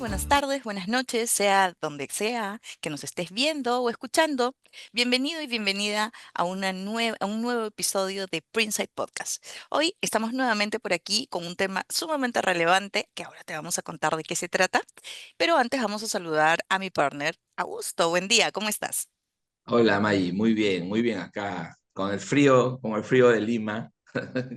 buenas tardes, buenas noches, sea donde sea que nos estés viendo o escuchando. Bienvenido y bienvenida a, a un nuevo episodio de Princeside Podcast. Hoy estamos nuevamente por aquí con un tema sumamente relevante que ahora te vamos a contar de qué se trata. Pero antes vamos a saludar a mi partner, Augusto. Buen día, ¿cómo estás? Hola Maggie, muy bien acá, con el frío de Lima,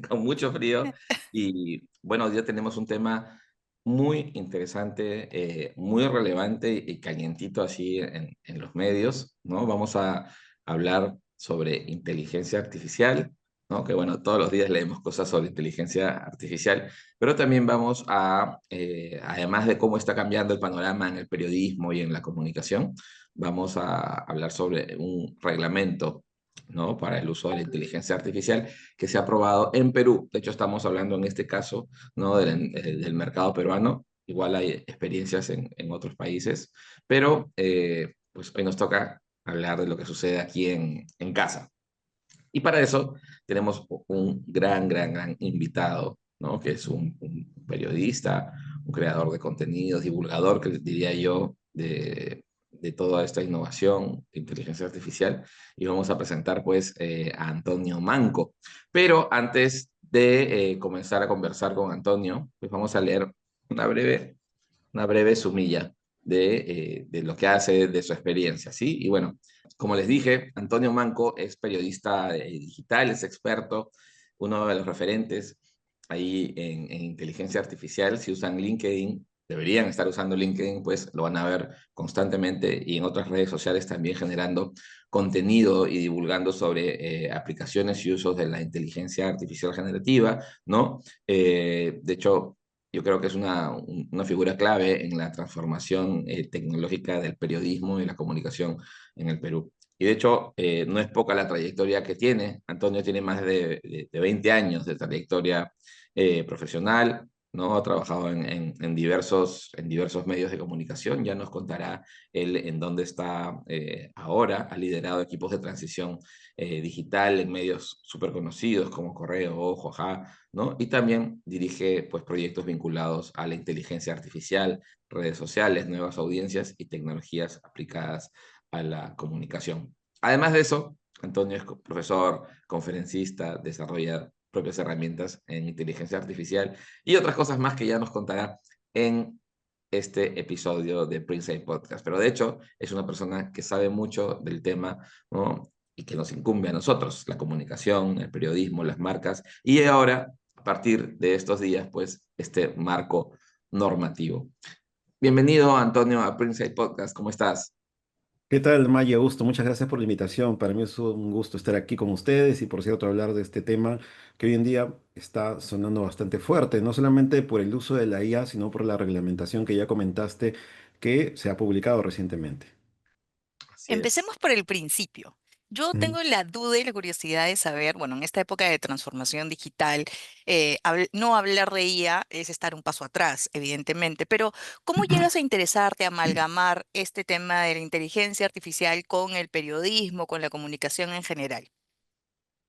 con mucho frío. Y bueno, hoy día tenemos un tema muy interesante, muy relevante y calientito así en los medios, ¿no? Vamos a hablar sobre inteligencia artificial, ¿no? Que bueno, todos los días leemos cosas sobre inteligencia artificial, pero también vamos además de cómo está cambiando el panorama en el periodismo y en la comunicación, vamos a hablar sobre un reglamento, ¿no? Para el uso de la inteligencia artificial que se ha aprobado en Perú. De hecho, estamos hablando en este caso, ¿no? Del mercado peruano. Igual hay experiencias en otros países, pero pues hoy nos toca hablar de lo que sucede aquí en casa. Y para eso tenemos un gran invitado, ¿no? Que es un periodista, un creador de contenidos, divulgador, que diría yo, de toda esta innovación, de inteligencia artificial. Y vamos a presentar pues a Antonio Manco. Pero antes de comenzar a conversar con Antonio, pues vamos a leer una una breve sumilla de lo que hace, de su experiencia, ¿sí? Y bueno, como les dije, Antonio Manco es periodista digital, es experto, uno de los referentes ahí en inteligencia artificial. Si usan LinkedIn, deberían estar usando LinkedIn, pues lo van a ver constantemente y en otras redes sociales también generando contenido y divulgando sobre aplicaciones y usos de la inteligencia artificial generativa, ¿no? De hecho, yo creo que es una figura clave en la transformación tecnológica del periodismo y la comunicación en el Perú. Y de hecho, no es poca la trayectoria que tiene. Antonio tiene más de 20 años de trayectoria profesional, ¿no? Ha trabajado en diversos medios de comunicación. Ya nos contará él en dónde está ahora. Ha liderado equipos de transición digital en medios súper conocidos como Correo, Ojo, Ajá, ¿no? Y también dirige pues, proyectos vinculados a la inteligencia artificial, redes sociales, nuevas audiencias y tecnologías aplicadas a la comunicación. Además de eso, Antonio es profesor, conferencista, desarrolla propias herramientas en inteligencia artificial y otras cosas más que ya nos contará en este episodio de Prince Podcast. Pero de hecho, es una persona que sabe mucho del tema, ¿no? Y que nos incumbe a nosotros, la comunicación, el periodismo, las marcas, y ahora, a partir de estos días, pues, este marco normativo. Bienvenido, Antonio, a Prince Podcast. ¿Cómo estás? ¿Qué tal, Maya? Gusto, muchas gracias por la invitación. Para mí es un gusto estar aquí con ustedes y, por cierto, hablar de este tema que hoy en día está sonando bastante fuerte, no solamente por el uso de la IA, sino por la reglamentación que ya comentaste que se ha publicado recientemente. Así es. Empecemos por el principio. Yo Ujú. tengo la duda y la curiosidad de saber, bueno, en esta época de transformación digital, no hablar de IA es estar un paso atrás, evidentemente, pero ¿cómo llegas a interesarte, a amalgamar este tema de la inteligencia artificial con el periodismo, con la comunicación en general?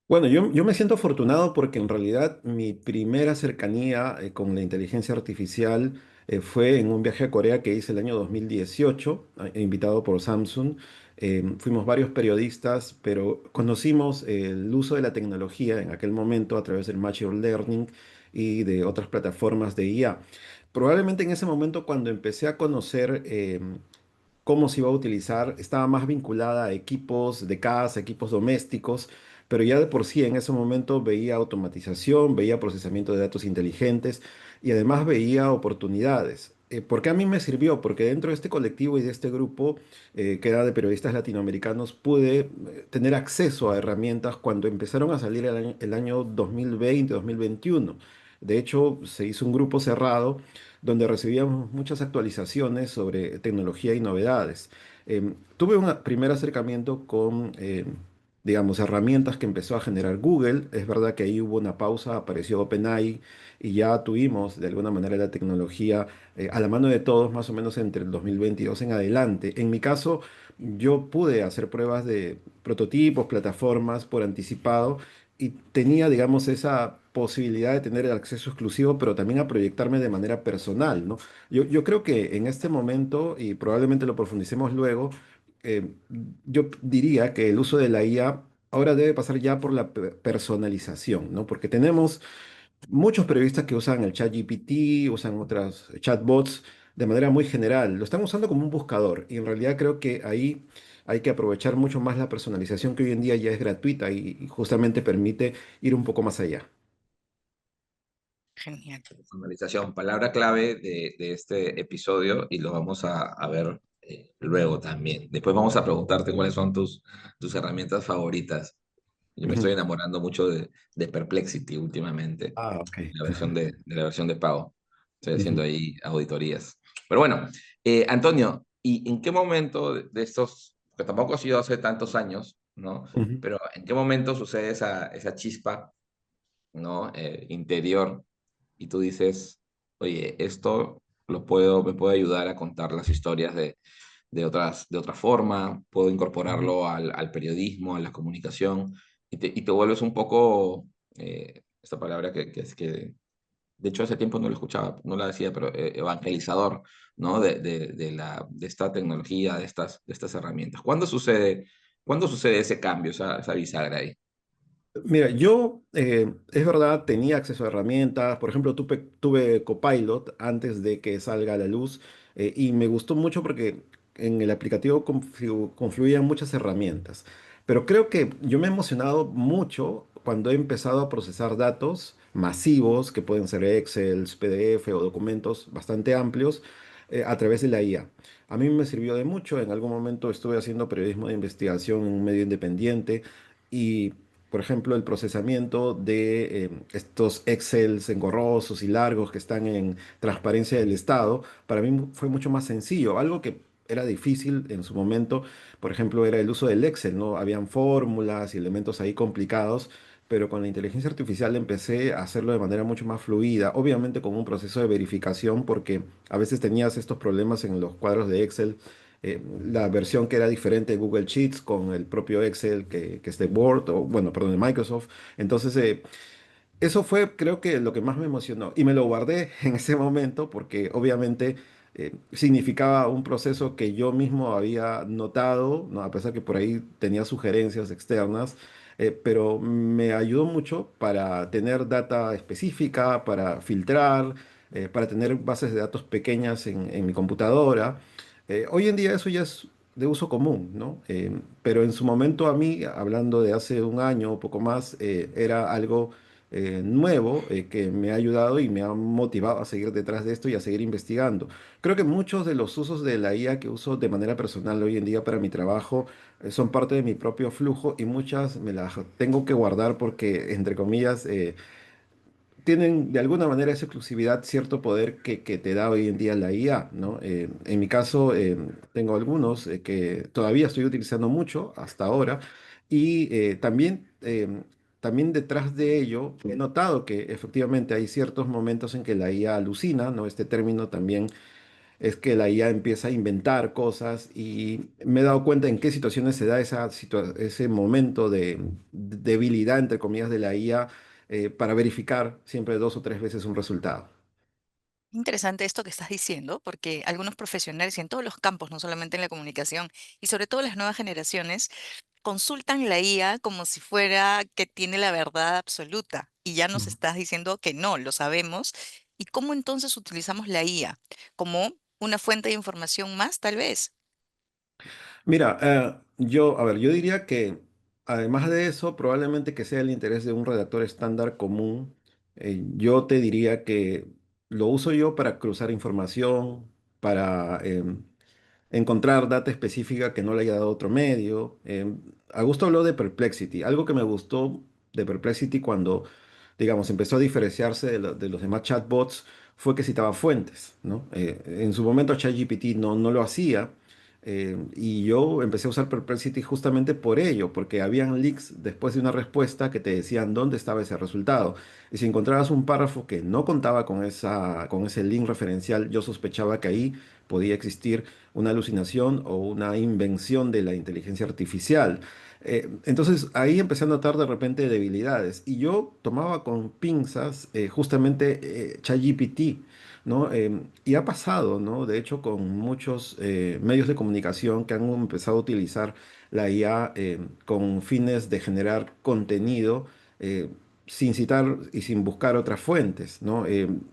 Bueno, yo me siento afortunado porque en realidad mi primera cercanía con la inteligencia artificial fue en un viaje a Corea que hice el año 2018, invitado por Samsung. Fuimos varios periodistas, pero conocimos el uso de la tecnología en aquel momento a través del Machine Learning y de otras plataformas de IA. Probablemente en ese momento cuando empecé a conocer cómo se iba a utilizar, estaba más vinculada a equipos de casa, equipos domésticos, pero ya de por sí en ese momento veía automatización, veía procesamiento de datos inteligentes y además veía oportunidades. ¿Por qué a mí me sirvió? Porque dentro de este colectivo y de este grupo, que era de periodistas latinoamericanos, pude tener acceso a herramientas cuando empezaron a salir el año 2020, 2021. De hecho, se hizo un grupo cerrado donde recibíamos muchas actualizaciones sobre tecnología y novedades. Tuve un primer acercamiento con, digamos, herramientas que empezó a generar Google. Es verdad que ahí hubo una pausa, apareció OpenAI y ya tuvimos de alguna manera la tecnología a la mano de todos, más o menos entre el 2022 en adelante. En mi caso, yo pude hacer pruebas de prototipos, plataformas por anticipado y tenía, digamos, esa posibilidad de tener el acceso exclusivo, pero también a proyectarme de manera personal, ¿no? Yo creo que en este momento, y probablemente lo profundicemos luego, eh, yo diría que el uso de la IA ahora debe pasar ya por la personalización, ¿no? Porque tenemos muchos periodistas que usan el ChatGPT, usan otras chatbots de manera muy general. Lo están usando como un buscador y en realidad creo que ahí hay que aprovechar mucho más la personalización que hoy en día ya es gratuita y justamente permite ir un poco más allá. Genial. Personalización, palabra clave de este episodio y lo vamos a ver luego también. Después vamos a preguntarte cuáles son tus herramientas favoritas. Yo me estoy Ujú. enamorando mucho de Perplexity últimamente, Ah, ok. de la versión de pago. Estoy haciendo Ujú, ahí auditorías. Pero bueno, Antonio, ¿y en qué momento de estos, que tampoco ha sido hace tantos años, ¿no? ujú. Pero ¿en qué momento sucede esa chispa, ¿no? Interior y tú dices, oye, esto me puede ayudar a contar las historias de otra forma, puedo Ujú. incorporarlo al periodismo, a la comunicación, y te vuelves un poco, esta palabra que es que, de hecho hace tiempo no la escuchaba, no la decía, pero evangelizador, ¿no? De esta tecnología, de estas herramientas. Cuándo sucede ese cambio, esa bisagra ahí? Mira, yo, es verdad, tenía acceso a herramientas. Por ejemplo, tuve Copilot antes de que salga a la luz y me gustó mucho porque en el aplicativo confluían muchas herramientas. Pero creo que yo me he emocionado mucho cuando he empezado a procesar datos masivos, que pueden ser Excel, PDF o documentos bastante amplios, a través de la IA. A mí me sirvió de mucho. En algún momento estuve haciendo periodismo de investigación en un medio independiente y por ejemplo, el procesamiento de estos Excels engorrosos y largos que están en transparencia del Estado, para mí fue mucho más sencillo. Algo que era difícil en su momento, por ejemplo, era el uso del Excel, ¿no? Habían fórmulas y elementos ahí complicados, pero con la inteligencia artificial empecé a hacerlo de manera mucho más fluida, obviamente con un proceso de verificación, porque a veces tenías estos problemas en los cuadros de Excel, la versión que era diferente de Google Sheets con el propio Excel que es de Word, o bueno, perdón, de Microsoft. Entonces, eso fue, creo que, lo que más me emocionó. Y me lo guardé en ese momento porque obviamente significaba un proceso que yo mismo había notado, ¿no? A pesar que por ahí tenía sugerencias externas, pero me ayudó mucho para tener data específica, para filtrar, para tener bases de datos pequeñas en mi computadora. Hoy en día eso ya es de uso común, ¿no? Pero en su momento a mí, hablando de hace un año o poco más, era algo nuevo que me ha ayudado y me ha motivado a seguir detrás de esto y a seguir investigando. Creo que muchos de los usos de la IA que uso de manera personal hoy en día para mi trabajo son parte de mi propio flujo y muchas me las tengo que guardar porque, entre comillas, tienen de alguna manera esa exclusividad, cierto poder que te da hoy en día la IA, ¿no? En mi caso, tengo algunos que todavía estoy utilizando mucho hasta ahora y también detrás de ello he notado que efectivamente hay ciertos momentos en que la IA alucina, ¿no? Este término también es que la IA empieza a inventar cosas y me he dado cuenta en qué situaciones se da ese momento de debilidad, entre comillas, de la IA para verificar siempre dos o tres veces un resultado. Interesante esto que estás diciendo, porque algunos profesionales y en todos los campos, no solamente en la comunicación, y sobre todo las nuevas generaciones, consultan la IA como si fuera que tiene la verdad absoluta. Y ya nos Mm. estás diciendo que no, lo sabemos. ¿Y cómo entonces utilizamos la IA? ¿Como una fuente de información más, tal vez? Mira, a ver, yo diría que además de eso, probablemente que sea el interés de un redactor estándar común, yo te diría que lo uso yo para cruzar información, para encontrar data específica que no le haya dado otro medio. Augusto habló de Perplexity. Algo que me gustó de Perplexity cuando, digamos, empezó a diferenciarse de los demás chatbots fue que citaba fuentes, ¿no? En su momento ChatGPT no lo hacía. Y yo empecé a usar Perplexity justamente por ello, porque habían leaks después de una respuesta que te decían dónde estaba ese resultado. Y si encontrabas un párrafo que no contaba con ese link referencial, yo sospechaba que ahí podía existir una alucinación o una invención de la inteligencia artificial. Entonces ahí empecé a notar de repente debilidades y yo tomaba con pinzas justamente ChatGPT, ¿no? Y ha pasado, ¿no? De hecho, con muchos medios de comunicación que han empezado a utilizar la IA con fines de generar contenido eh, sin citar y sin buscar otras fuentes, ¿no?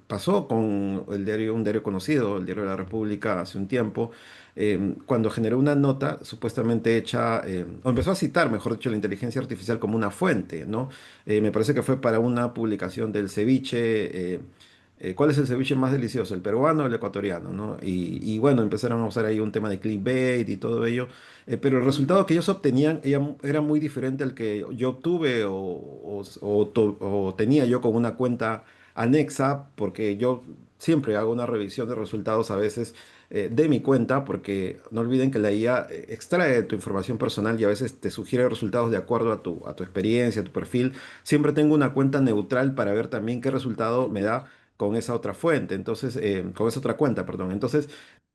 Pasó con un diario conocido, el Diario de la República, hace un tiempo, cuando generó una nota supuestamente hecha, o empezó a citar, mejor dicho, la inteligencia artificial como una fuente, ¿no? Me parece que fue para una publicación del ceviche. ¿Cuál es el ceviche más delicioso, el peruano o el ecuatoriano, ¿no? Bueno, empezaron a usar ahí un tema de clickbait y todo ello, pero el resultado que ellos obtenían era muy diferente al que yo obtuve o tenía yo con una cuenta anexa, porque yo siempre hago una revisión de resultados a veces de mi cuenta, porque no olviden que la IA extrae tu información personal y a veces te sugiere resultados de acuerdo a tu experiencia, a tu perfil. Siempre tengo una cuenta neutral para ver también qué resultado me da con esa otra fuente, entonces, con esa otra cuenta, perdón. Entonces,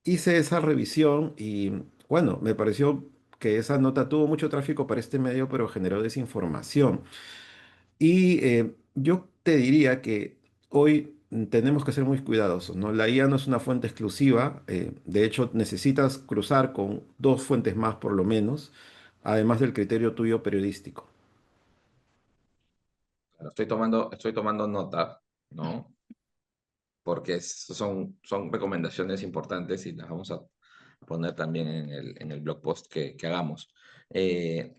hice esa revisión y, bueno, me pareció que esa nota tuvo mucho tráfico para este medio, pero generó desinformación. Y yo te diría que hoy tenemos que ser muy cuidadosos, ¿no? La IA no es una fuente exclusiva, de hecho necesitas cruzar con dos fuentes más por lo menos, además del criterio tuyo periodístico. Estoy tomando nota, ¿no? Porque son recomendaciones importantes y las vamos a poner también en el blog post que hagamos. Eh,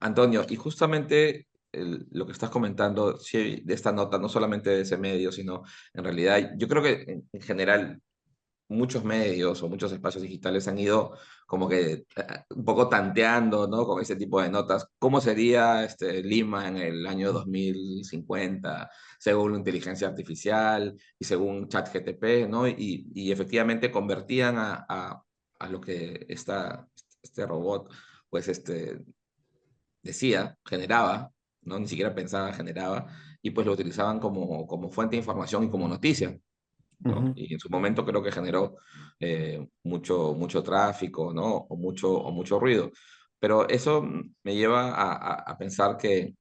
Antonio, y justamente lo que estás comentando sí, de esta nota, no solamente de ese medio, sino en realidad, yo creo que en general muchos medios o muchos espacios digitales han ido como que un poco tanteando, ¿no? Con ese tipo de notas. ¿Cómo sería Lima en el año 2050 según la inteligencia artificial y según ChatGPT, ¿no? Y efectivamente convertían a lo que este robot, pues decía, generaba, ¿no? Ni siquiera pensaba, generaba, y pues lo utilizaban como fuente de información y como noticia. ¿No? Ujú, Y en su momento creo que generó mucho tráfico, ¿no? O mucho ruido. Pero eso me lleva a pensar que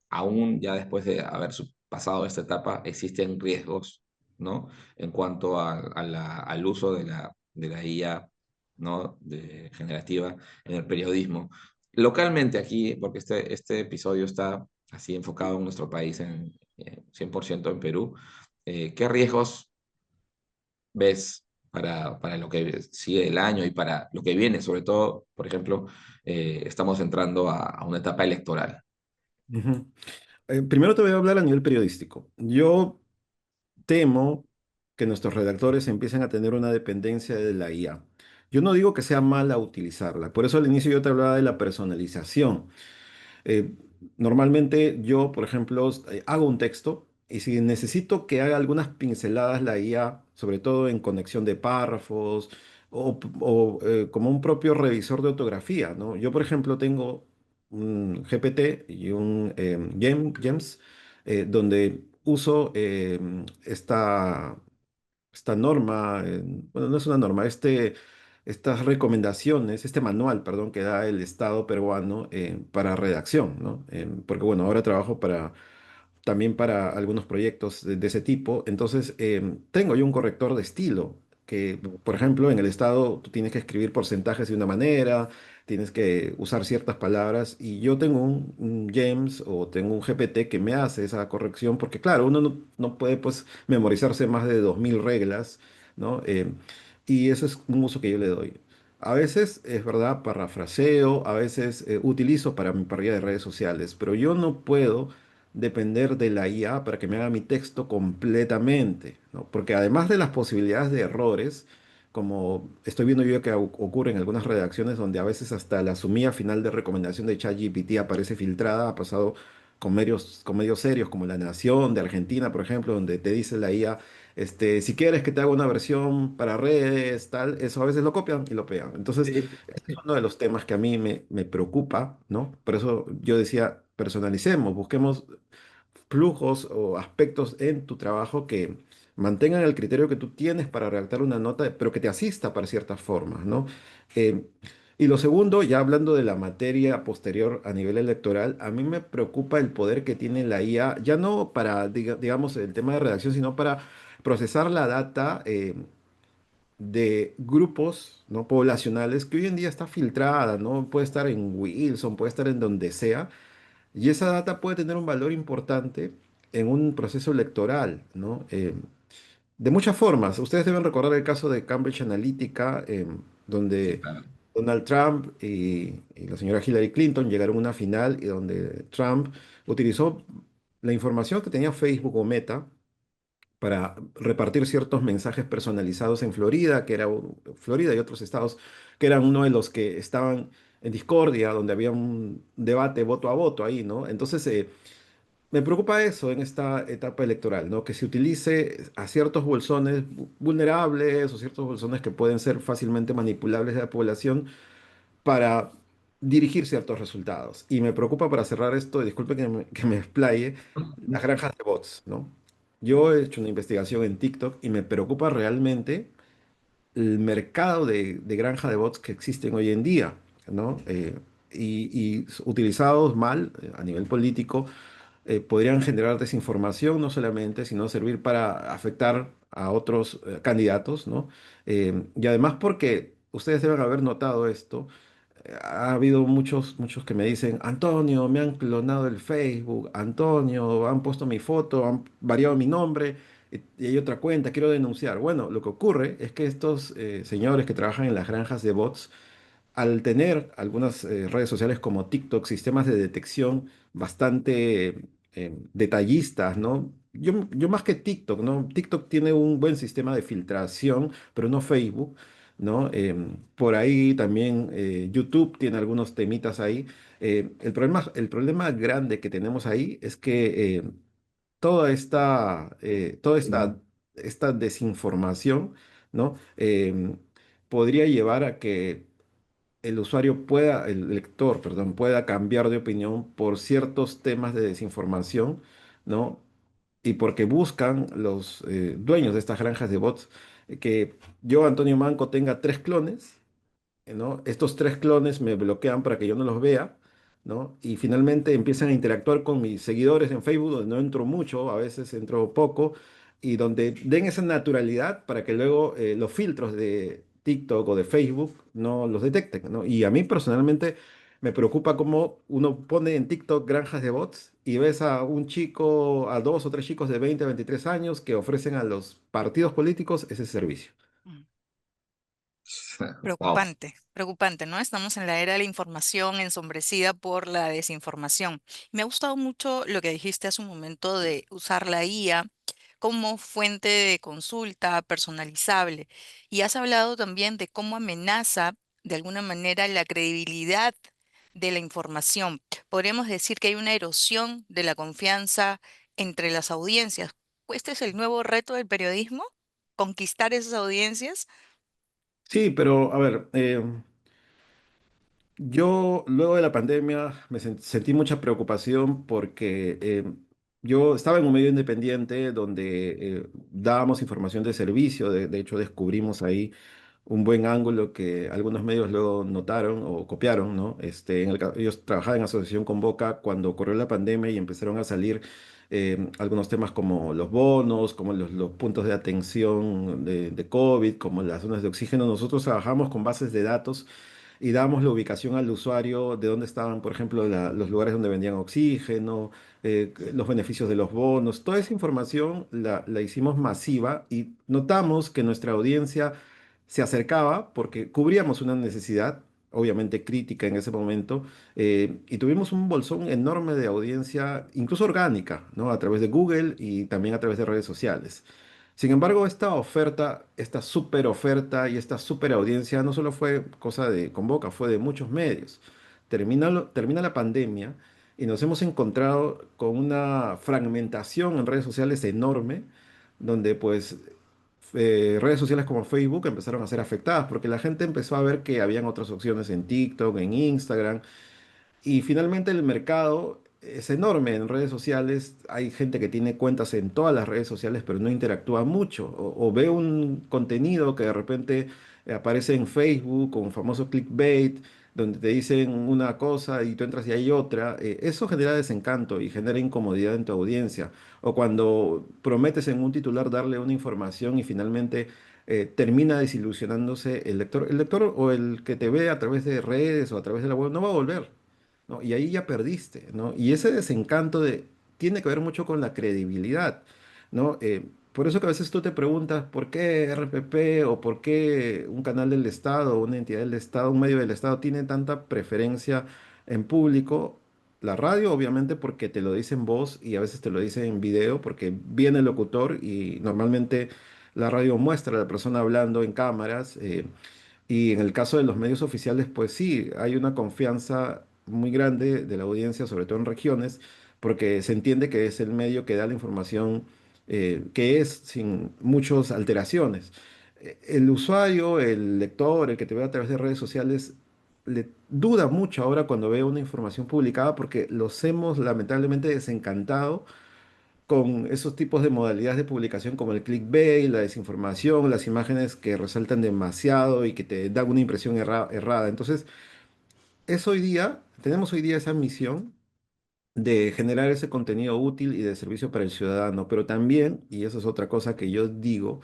aún ya después de haber pasado esta etapa, existen riesgos, ¿no? En cuanto al uso de la IA, ¿no? Generativa en el periodismo. Localmente aquí, porque este episodio está así enfocado en nuestro país, 100% en Perú, ¿qué riesgos ves para lo que sigue el año y para lo que viene? Sobre todo, por ejemplo, estamos entrando a una etapa electoral. ujú. Primero te voy a hablar a nivel periodístico. Yo temo que nuestros redactores empiecen a tener una dependencia de la IA. Yo no digo que sea mala utilizarla, por eso al inicio yo te hablaba de la personalización. Eh, Normalmente yo, por ejemplo, hago un texto y si necesito que haga algunas pinceladas la IA, sobre todo en conexión de párrafos como un propio revisor de ortografía, ¿no? Yo, por ejemplo, tengo un GPT y un GEMS donde uso esta norma, bueno, no es una norma, estas recomendaciones, este manual, perdón, que da el Estado peruano para redacción, ¿no? Porque bueno, ahora trabajo también para algunos proyectos de ese tipo. Entonces, tengo yo un corrector de estilo, que, por ejemplo, en el estado tú tienes que escribir porcentajes de una manera, tienes que usar ciertas palabras, y yo tengo un James o tengo un GPT que me hace esa corrección, porque claro, uno no puede pues memorizarse más de 2000 reglas, ¿no? Y eso es un uso que yo le doy. A veces, es verdad, parafraseo, a veces utilizo para mi parrilla de redes sociales, pero yo no puedo depender de la IA para que me haga mi texto completamente, ¿no? Porque además de las posibilidades de errores, como estoy viendo yo que ocurre en algunas redacciones donde a veces hasta la sumida final de recomendación de ChatGPT aparece filtrada, ha pasado con medios serios como La Nación de Argentina, por ejemplo, donde te dice la IA, Si quieres que te haga una versión para redes, tal, eso a veces lo copian y lo pegan. Entonces, Sí, este es uno de los temas que a mí me preocupa, ¿no? Por eso yo decía, personalicemos, busquemos flujos o aspectos en tu trabajo que mantengan el criterio que tú tienes para redactar una nota, pero que te asista para ciertas formas, ¿no? Eh, y lo segundo, ya hablando de la materia posterior a nivel electoral, a mí me preocupa el poder que tiene la IA, ya no para, digamos, el tema de redacción, sino para procesar la data de grupos, ¿no? Poblacionales que hoy en día está filtrada, ¿no? Puede estar en Wilson, puede estar en donde sea y esa data puede tener un valor importante en un proceso electoral, ¿no? De muchas formas. Ustedes deben recordar el caso de Cambridge Analytica, sí, donde claro. Donald Trump y la señora Hillary Clinton llegaron a una final y donde Trump utilizó la información que tenía Facebook o Meta para repartir ciertos mensajes personalizados en Florida, Florida y otros estados que eran uno de los que estaban en discordia, donde había un debate voto a voto ahí, ¿no? Entonces, me preocupa eso en esta etapa electoral, ¿no? Que se utilice a ciertos bolsones vulnerables o ciertos bolsones que pueden ser fácilmente manipulables de la población para dirigir ciertos resultados. Y me preocupa para cerrar esto, y disculpe que me explaye, las granjas de bots, ¿no? Yo he hecho una investigación en TikTok y me preocupa realmente el mercado de granja de bots que existen hoy en día, ¿no? Y utilizados mal a nivel político podrían generar desinformación no solamente, sino servir para afectar a otros candidatos, ¿no? Y además porque ustedes deben haber notado esto, ha habido muchos que me dicen, Antonio, me han clonado el Facebook, Antonio, han puesto mi foto, han variado mi nombre. Y hay otra cuenta, quiero denunciar. Bueno, lo que ocurre es que estos señores que trabajan en las granjas de bots al tener algunas redes sociales como TikTok, sistemas de detección bastante detallistas, ¿no? Yo más que TikTok, ¿no? TikTok tiene un buen sistema de filtración, pero no Facebook, ¿no? Por ahí también YouTube tiene algunos temitas ahí. El problema grande que tenemos ahí es que toda esta desinformación, ¿no? Podría llevar a que el lector, perdón, pueda cambiar de opinión por ciertos temas de desinformación, ¿no? Y porque buscan los dueños de estas granjas de bots que yo, Antonio Manco, tenga 3 clones, ¿no? Estos 3 clones me bloquean para que yo no los vea, ¿no? Y finalmente empiezan a interactuar con mis seguidores en Facebook, donde no entro mucho, a veces entro poco, y donde den esa naturalidad para que luego los filtros de TikTok o de Facebook no los detecten, ¿no? Y a mí personalmente me preocupa cómo uno pone en TikTok granjas de bots y ves a un chico, a 2 o 3 chicos de 20 a 23 años que ofrecen a los partidos políticos ese servicio. Mm. Wow. Preocupante, preocupante, ¿no? Estamos en la era de la información ensombrecida por la desinformación. Me ha gustado mucho lo que dijiste hace un momento de usar la IA como fuente de consulta personalizable. Y has hablado también de cómo amenaza de alguna manera la credibilidad de la información. Podríamos decir que hay una erosión de la confianza entre las audiencias. ¿Este es el nuevo reto del periodismo? ¿Conquistar esas audiencias? Sí, pero a ver, yo luego de la pandemia sentí mucha preocupación porque yo estaba en un medio independiente donde dábamos información de servicio, de hecho descubrimos ahí un buen ángulo que algunos medios luego notaron o copiaron, ¿no? Ellos trabajaban en asociación con Boca cuando ocurrió la pandemia y empezaron a salir algunos temas como los bonos, como los puntos de atención de COVID, como las zonas de oxígeno. Nosotros trabajamos con bases de datos y dábamos la ubicación al usuario de dónde estaban, por ejemplo, los lugares donde vendían oxígeno, los beneficios de los bonos. Toda esa información la hicimos masiva y notamos que nuestra audiencia se acercaba porque cubríamos una necesidad, obviamente crítica en ese momento, y tuvimos un bolsón enorme de audiencia, incluso orgánica, ¿no? A través de Google y también a través de redes sociales. Sin embargo, esta oferta, esta super oferta y esta super audiencia no solo fue cosa de Convoca, fue de muchos medios. Termina la pandemia y nos hemos encontrado con una fragmentación en redes sociales enorme, donde pues redes sociales como Facebook empezaron a ser afectadas porque la gente empezó a ver que habían otras opciones en TikTok, en Instagram, y finalmente el mercado es enorme en redes sociales. Hay gente que tiene cuentas en todas las redes sociales, pero no interactúa mucho. O ve un contenido que de repente aparece en Facebook con un famoso clickbait, donde te dicen una cosa y tú entras y hay otra. Eso genera desencanto y genera incomodidad en tu audiencia. O cuando prometes en un titular darle una información y finalmente termina desilusionándose el lector. El lector o el que te ve a través de redes o a través de la web no va a volver. ¿No? Y ahí ya perdiste, ¿no? Y ese desencanto tiene que ver mucho con la credibilidad, ¿no? Por eso que a veces tú te preguntas por qué RPP o por qué un canal del Estado, una entidad del Estado, un medio del Estado tiene tanta preferencia en público. La radio, obviamente, porque te lo dice en voz y a veces te lo dice en video, porque viene el locutor y normalmente la radio muestra a la persona hablando en cámaras. Y en el caso de los medios oficiales, pues sí, hay una confianza muy grande de la audiencia, sobre todo en regiones, porque se entiende que es el medio que da la información que es sin muchas alteraciones. El usuario, el lector, el que te ve a través de redes sociales, le duda mucho ahora cuando ve una información publicada porque los hemos lamentablemente desencantado con esos tipos de modalidades de publicación como el clickbait, la desinformación, las imágenes que resaltan demasiado y que te dan una impresión errada. Entonces, tenemos hoy día esa misión de generar ese contenido útil y de servicio para el ciudadano, pero también, y eso es otra cosa que yo digo,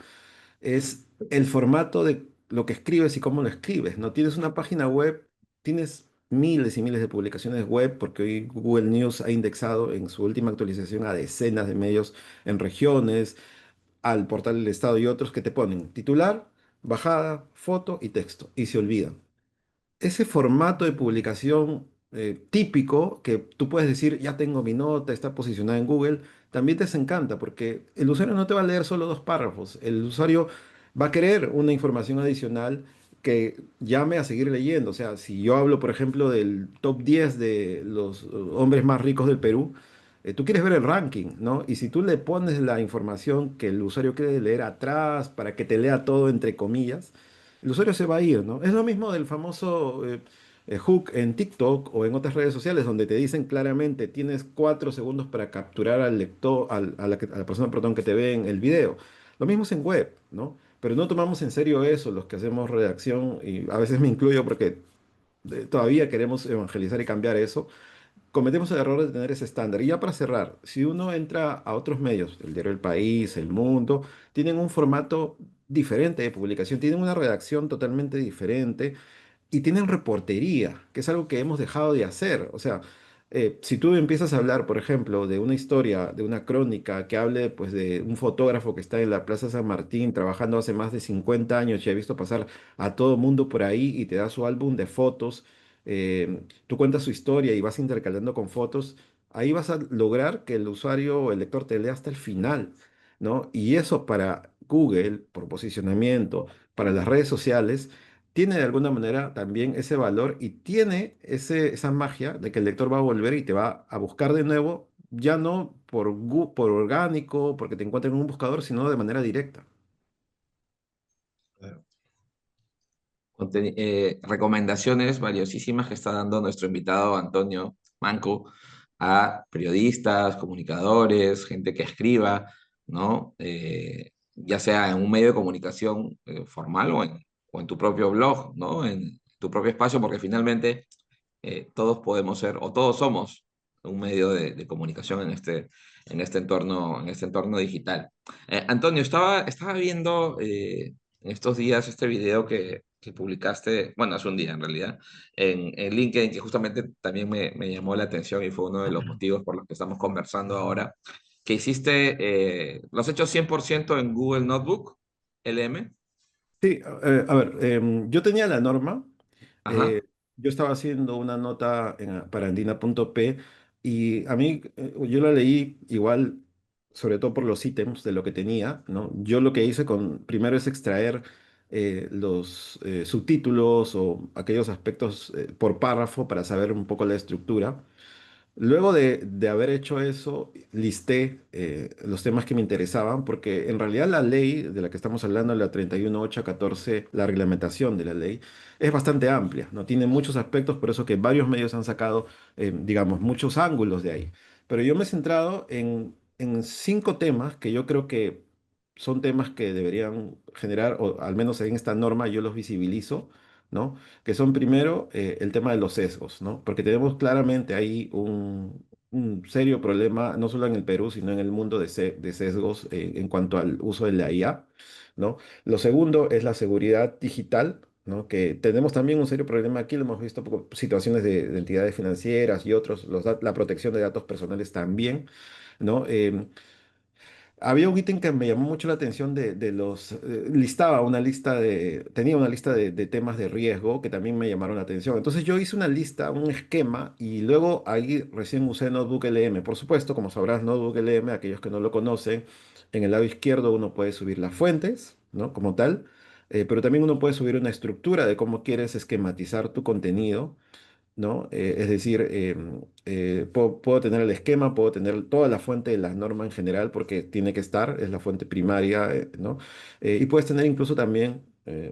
es el formato de lo que escribes y cómo lo escribes, ¿no? Tienes una página web, tienes miles y miles de publicaciones web, porque hoy Google News ha indexado en su última actualización a decenas de medios en regiones, al portal del Estado y otros que te ponen titular, bajada, foto y texto, y se olvidan ese formato de publicación típico que tú puedes decir, ya tengo mi nota, está posicionada en Google, también te desencanta porque el usuario no te va a leer solo dos párrafos, el usuario va a querer una información adicional que llame a seguir leyendo. O sea, si yo hablo, por ejemplo, del top 10 de los hombres más ricos del Perú, tú quieres ver el ranking, ¿no? Y si tú le pones la información que el usuario quiere leer atrás para que te lea todo entre comillas, el usuario se va a ir, ¿no? Es lo mismo del famoso hook en TikTok o en otras redes sociales donde te dicen claramente tienes 4 segundos para capturar al lector, a la persona, perdón, que te ve en el video. Lo mismo es en web, ¿no? Pero no tomamos en serio eso, los que hacemos redacción, y a veces me incluyo porque todavía queremos evangelizar y cambiar eso cometemos el error de tener ese estándar. Y ya para cerrar, si uno entra a otros medios, el diario El País, El Mundo, tienen un formato diferente de publicación, tienen una redacción totalmente diferente y tienen reportería, que es algo que hemos dejado de hacer. O sea, si tú empiezas a hablar, por ejemplo, de una historia, de una crónica que hable pues de un fotógrafo que está en la Plaza San Martín trabajando hace más de 50 años y ha visto pasar a todo mundo por ahí y te da su álbum de fotos, tú cuentas su historia y vas intercalando con fotos, ahí vas a lograr que el usuario o el lector te lea hasta el final, ¿no? Y eso para Google, por posicionamiento, para las redes sociales, tiene de alguna manera también ese valor y tiene esa magia de que el lector va a volver y te va a buscar de nuevo, ya no por orgánico, porque te encuentra en un buscador, sino de manera directa. Recomendaciones valiosísimas que está dando nuestro invitado Antonio Manco a periodistas, comunicadores, gente que escriba, ¿no? Ya sea en un medio de comunicación formal o en tu propio blog, ¿no? En tu propio espacio, porque finalmente todos podemos ser o todos somos un medio de comunicación en este entorno digital. Antonio, estaba viendo en estos días este video que publicaste, bueno, hace un día en realidad, en LinkedIn, que justamente también me llamó la atención y fue uno de los motivos por los que estamos conversando ahora, que hiciste, lo has hecho 100% en Google Notebook, LM. Sí, a ver, yo tenía la norma, Ajá. yo estaba haciendo una nota para andina.p y a mí, yo la leí igual, sobre todo por los ítems de lo que tenía, ¿no? Yo lo que hice primero es extraer los subtítulos o aquellos aspectos por párrafo para saber un poco la estructura. Luego de haber hecho eso, listé los temas que me interesaban, porque en realidad la ley de la que estamos hablando, la 31814, la reglamentación de la ley, es bastante amplia, ¿no? Tiene muchos aspectos, por eso que varios medios han sacado, digamos, muchos ángulos de ahí. Pero yo me he centrado en 5 temas que yo creo que son temas que deberían generar, o al menos en esta norma yo los visibilizo, ¿no? Que son primero el tema de los sesgos, ¿no? Porque tenemos claramente ahí un serio problema, no solo en el Perú, sino en el mundo de sesgos en cuanto al uso de la IA, ¿no? Lo segundo es la seguridad digital, ¿no? Que tenemos también un serio problema aquí, lo hemos visto por situaciones de entidades financieras y otros, la protección de datos personales también, ¿no? Había un ítem que me llamó mucho la atención listaba una lista tenía una lista de temas de riesgo que también me llamaron la atención. Entonces yo hice una lista, un esquema, y luego ahí recién usé Notebook LM. Por supuesto, como sabrás, Notebook LM, aquellos que no lo conocen, en el lado izquierdo uno puede subir las fuentes, ¿no? Como tal, pero también uno puede subir una estructura de cómo quieres esquematizar tu contenido, ¿no? Es decir, puedo tener el esquema, puedo tener toda la fuente de la norma en general, porque tiene que estar, es la fuente primaria, ¿no? Y puedes tener incluso también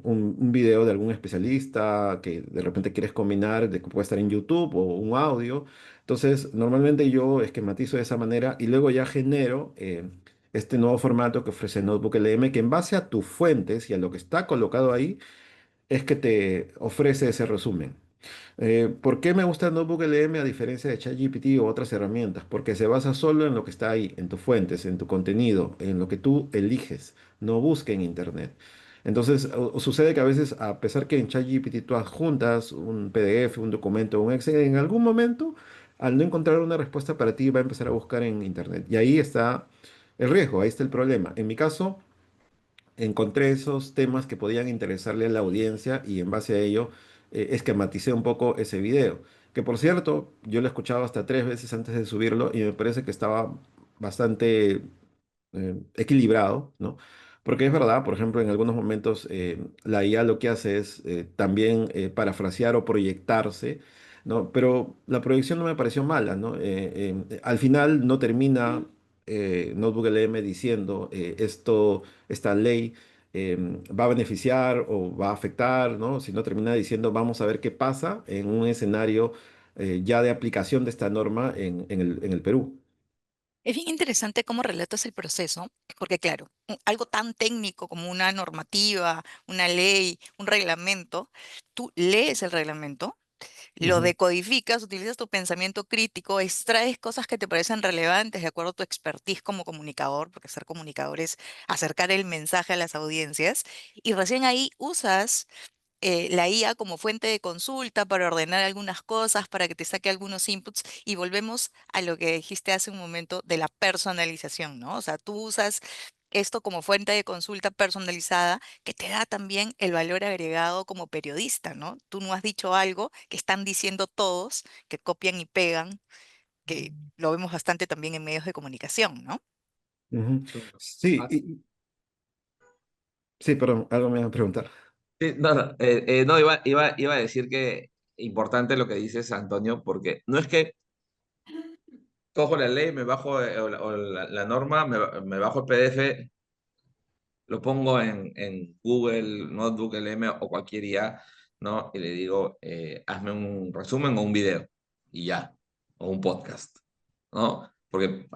un video de algún especialista que de repente quieres combinar, de que puede estar en YouTube o un audio. Entonces, normalmente yo esquematizo de esa manera y luego ya genero este nuevo formato que ofrece Notebook LM, que en base a tus fuentes y a lo que está colocado ahí, es que te ofrece ese resumen. ¿Por qué me gusta Notebook LM a diferencia de ChatGPT o otras herramientas? Porque se basa solo en lo que está ahí, en tus fuentes, en tu contenido, en lo que tú eliges, no busca en Internet. Entonces, sucede que a veces, a pesar que en ChatGPT tú adjuntas un PDF, un documento, un Excel, en algún momento, al no encontrar una respuesta para ti, va a empezar a buscar en Internet. Y ahí está el riesgo, ahí está el problema. En mi caso, encontré esos temas que podían interesarle a la audiencia y en base a ello esquematicé un poco ese video. Que por cierto, yo lo he escuchado hasta 3 veces antes de subirlo y me parece que estaba bastante equilibrado, ¿no? Porque es verdad, por ejemplo, en algunos momentos la IA lo que hace es también parafrasear o proyectarse, ¿no? Pero la proyección no me pareció mala, ¿no? Al final no termina Notebook LM diciendo esta ley va a beneficiar o va a afectar, ¿no? Sino termina diciendo vamos a ver qué pasa en un escenario ya de aplicación de esta norma en el Perú. Es bien interesante cómo relatas el proceso, porque claro, algo tan técnico como una normativa, una ley, un reglamento, tú lees el reglamento, lo Ujú, decodificas, utilizas tu pensamiento crítico, extraes cosas que te parecen relevantes de acuerdo a tu expertise como comunicador, porque ser comunicador es acercar el mensaje a las audiencias, y recién ahí usas la IA como fuente de consulta para ordenar algunas cosas, para que te saque algunos inputs y volvemos a lo que dijiste hace un momento de la personalización, ¿no? O sea, tú usas esto como fuente de consulta personalizada que te da también el valor agregado como periodista, ¿no? Tú no has dicho algo que están diciendo todos, que copian y pegan, que lo vemos bastante también en medios de comunicación, ¿no? ujú. Claro. Sí, Ah, sí, perdón, algo me iba a preguntar. sí, no, no, no, iba a decir que importante lo que dices, Antonio, porque no es que cojo la ley, me bajo la norma, me bajo el PDF, lo pongo en Google, Notebook, LM o cualquier IA, ¿no? Y le digo, hazme un resumen o un video y ya, o un podcast, ¿no? Porque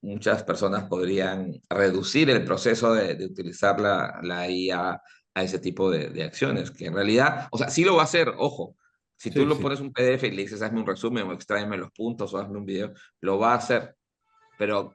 muchas personas podrían reducir el proceso de utilizar la IA a ese tipo de acciones, que en realidad, o sea, sí lo va a hacer, ojo. Si tú Sí, lo sí. pones un PDF y le dices, hazme un resumen o extráeme los puntos o hazme un video, lo va a hacer, pero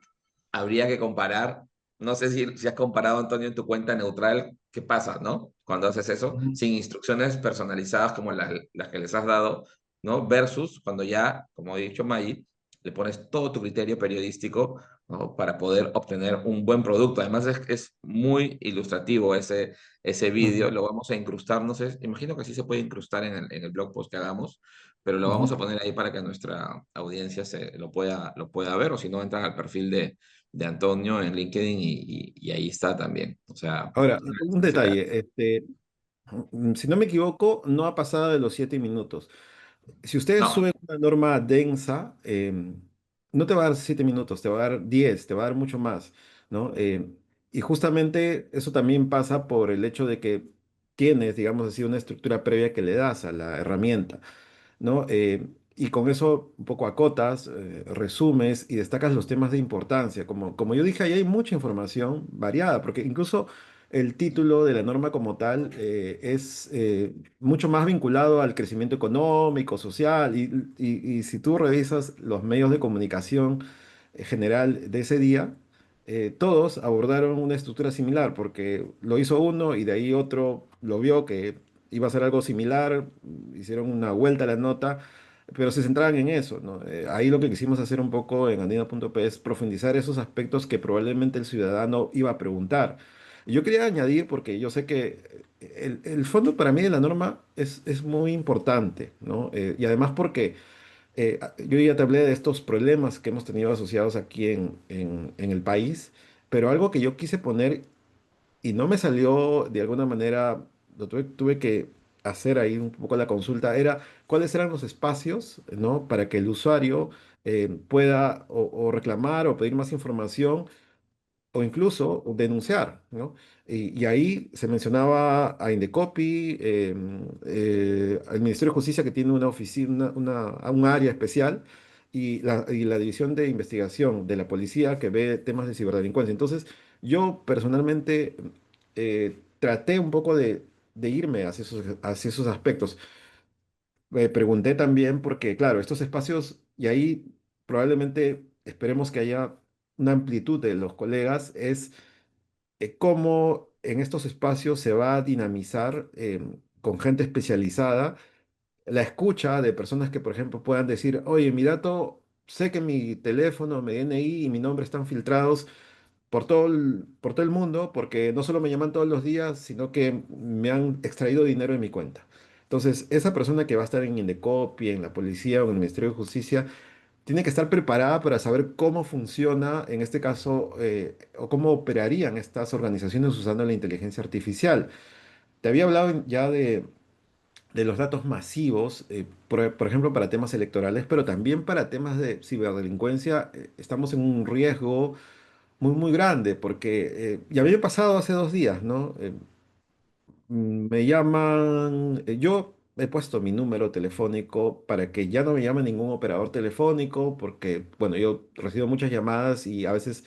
habría que comparar. No sé si has comparado, Antonio, en tu cuenta neutral, qué pasa, ¿no? Cuando haces eso, Ujú, sin instrucciones personalizadas como las que les has dado, ¿no? Versus cuando ya, como he dicho Maggie, le pones todo tu criterio periodístico, ¿no? Para poder obtener un buen producto. Además, es muy ilustrativo ese vídeo. ujú, Lo vamos a incrustar, no sé, imagino que sí se puede incrustar en el blog post que hagamos, pero lo vamos a ujú. poner ahí para que nuestra audiencia lo pueda ver, o si no, entran al perfil de Antonio en LinkedIn y ahí está también. O sea, Ahora, un se ve. detalle, si no me equivoco, no ha pasado de los 7 minutos. Si ustedes No, suben una norma densa, no te va a dar 7 minutos, te va a dar 10, te va a dar mucho más, ¿no? Y justamente eso también pasa por el hecho de que tienes, digamos así, una estructura previa que le das a la herramienta. ¿No? Y con eso un poco acotas, resumes y destacas los temas de importancia. Como yo dije, ahí hay mucha información variada, porque incluso el título de la norma como tal es mucho más vinculado al crecimiento económico, social, y si tú revisas los medios de comunicación general de ese día, todos abordaron una estructura similar, porque lo hizo uno y de ahí otro lo vio que iba a ser algo similar, hicieron una vuelta a la nota, pero se centraban en eso, ¿no? Ahí lo que quisimos hacer un poco en andina.p es profundizar esos aspectos que probablemente el ciudadano iba a preguntar. Y yo quería añadir, porque yo sé que el fondo para mí de la norma es muy importante, ¿no? Y además porque yo ya te hablé de estos problemas que hemos tenido asociados aquí en el país, pero algo que yo quise poner y no me salió de alguna manera, tuve que hacer ahí un poco la consulta, era cuáles eran los espacios, ¿no? Para que el usuario pueda o reclamar o pedir más información o incluso denunciar, ¿no? Y ahí se mencionaba a Indecopi, al Ministerio de Justicia que tiene una oficina, un área especial, y la División de Investigación de la Policía que ve temas de ciberdelincuencia. Entonces, yo personalmente traté un poco de irme hacia esos aspectos. Pregunté también porque, claro, estos espacios, y ahí probablemente esperemos que haya una amplitud de los colegas, es cómo en estos espacios se va a dinamizar con gente especializada la escucha de personas que, por ejemplo, puedan decir, oye, mi dato, sé que mi teléfono, mi DNI y mi nombre están filtrados por todo el mundo, porque no solo me llaman todos los días, sino que me han extraído dinero de mi cuenta. Entonces, esa persona que va a estar en Indecopi, en la policía o en el Ministerio de Justicia, tiene que estar preparada para saber cómo funciona, en este caso, o cómo operarían estas organizaciones usando la inteligencia artificial. Te había hablado ya de los datos masivos, por ejemplo, para temas electorales, pero también para temas de ciberdelincuencia, estamos en un riesgo muy, muy grande, porque ya había pasado hace 2 días, ¿no? Me llaman, yo he puesto mi número telefónico para que ya no me llame ningún operador telefónico, porque, bueno, yo recibo muchas llamadas y a veces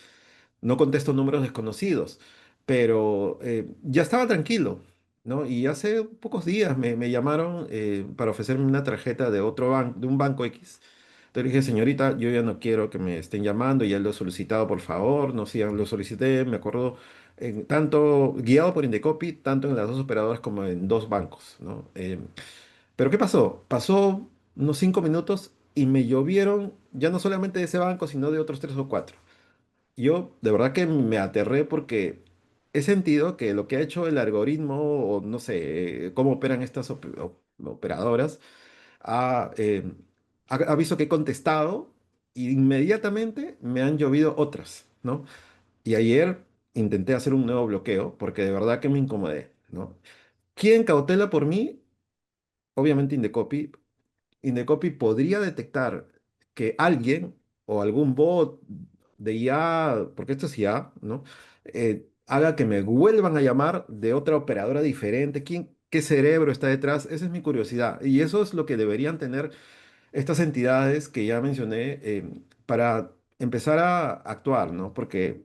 no contesto números desconocidos, pero ya estaba tranquilo, ¿no? Y hace pocos días me llamaron para ofrecerme una tarjeta de otro banco, de un banco X. Entonces le dije, señorita, yo ya no quiero que me estén llamando, ya lo he solicitado, por favor, no sigan, lo solicité, me acuerdo, tanto guiado por Indecopi, tanto en las dos operadoras como en dos bancos, ¿no? Pero ¿qué pasó? Pasó unos 5 minutos y me llovieron ya no solamente de ese banco, sino de otros tres o cuatro. Yo de verdad que me aterré porque he sentido que lo que ha hecho el algoritmo, o no sé, cómo operan estas operadoras, ha visto que he contestado y inmediatamente me han llovido otras, ¿no? Y ayer intenté hacer un nuevo bloqueo porque de verdad que me incomodé, ¿no? ¿Quién cautela por mí? Obviamente Indecopi. Indecopi podría detectar que alguien o algún bot de IA, porque esto es IA, ¿no? Haga que me vuelvan a llamar de otra operadora diferente. ¿Qué cerebro está detrás? Esa es mi curiosidad. Y eso es lo que deberían tener estas entidades que ya mencioné para empezar a actuar, ¿no? Porque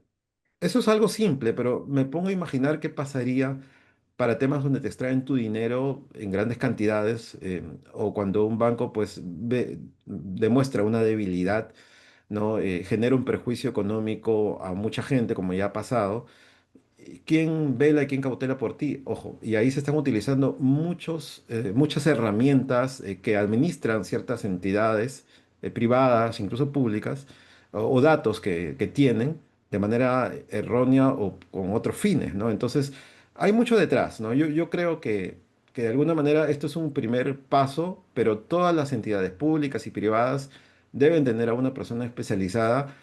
eso es algo simple, pero me pongo a imaginar qué pasaría para temas donde te extraen tu dinero en grandes cantidades, o cuando un banco pues demuestra una debilidad, ¿no? Genera un perjuicio económico a mucha gente, como ya ha pasado. ¿Quién vela y quién cautela por ti? Ojo, y ahí se están utilizando muchas herramientas que administran ciertas entidades privadas, incluso públicas, o datos que tienen de manera errónea o con otros fines, ¿no? Entonces, hay mucho detrás, ¿no? Yo creo que de alguna manera esto es un primer paso, pero todas las entidades públicas y privadas deben tener a una persona especializada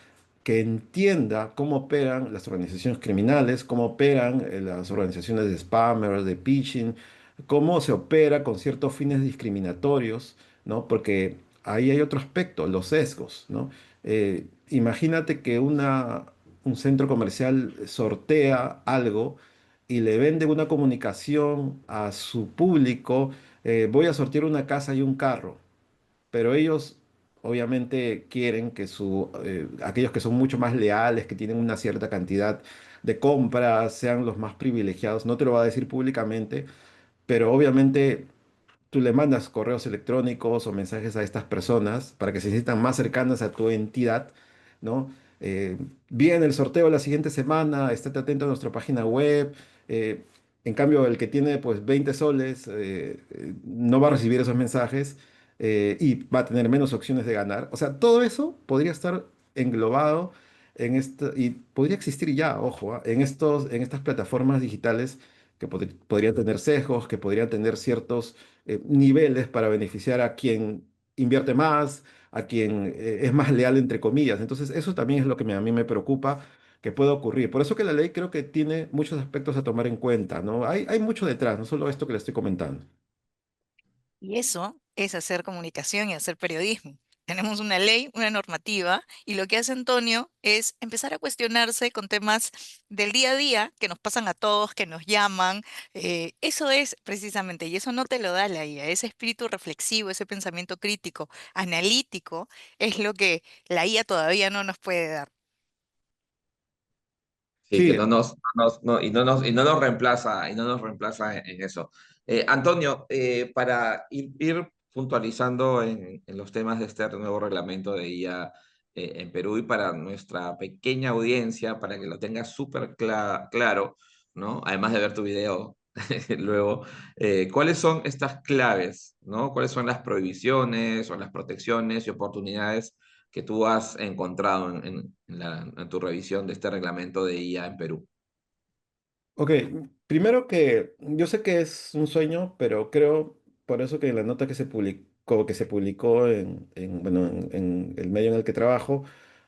que entienda cómo operan las organizaciones criminales, cómo operan las organizaciones de spammers, de phishing, cómo se opera con ciertos fines discriminatorios, ¿no? Porque ahí hay otro aspecto, los sesgos, ¿no? Imagínate que un centro comercial sortea algo y le vende una comunicación a su público, voy a sortear una casa y un carro, pero ellos obviamente quieren que aquellos que son mucho más leales, que tienen una cierta cantidad de compras, sean los más privilegiados. No te lo va a decir públicamente, pero obviamente tú le mandas correos electrónicos o mensajes a estas personas para que se sientan más cercanas a tu entidad, ¿no? Eh, Viene el sorteo la siguiente semana, estate atento a nuestra página web. eh, en cambio, el que tiene pues 20 soles no va a recibir esos mensajes y va a tener menos opciones de ganar. O sea, todo eso podría estar englobado en esto y podría existir ya, ojo, en estas plataformas digitales que podrían tener sesgos, que podrían tener ciertos niveles para beneficiar a quien invierte más, a quien es más leal, entre comillas. Entonces, eso también es lo que a mí me preocupa que pueda ocurrir. Por eso que la ley creo que tiene muchos aspectos a tomar en cuenta, ¿no? Hay mucho detrás, no solo esto que le estoy comentando. Y eso es hacer comunicación y hacer periodismo. Tenemos una ley, una normativa, y lo que hace Antonio es empezar a cuestionarse con temas del día a día que nos pasan a todos, que nos llaman. Eso es precisamente, y eso no te lo da la IA, ese espíritu reflexivo, ese pensamiento crítico, analítico, es lo que la IA todavía no nos puede dar. Sí, que Sí, y no nos reemplaza, y no nos reemplaza en eso. Antonio, para ir puntualizando en los temas de este nuevo reglamento de IA en Perú y para nuestra pequeña audiencia, para que lo tenga súper claro, ¿no? Además de ver tu video luego, ¿cuáles son estas claves, ¿no? ¿Cuáles son las prohibiciones o las protecciones y oportunidades que tú has encontrado en tu revisión de este reglamento de IA en Perú? ok, primero que yo sé que es un sueño, pero creo por eso que en la nota que se publicó bueno, en el medio en el que trabajo,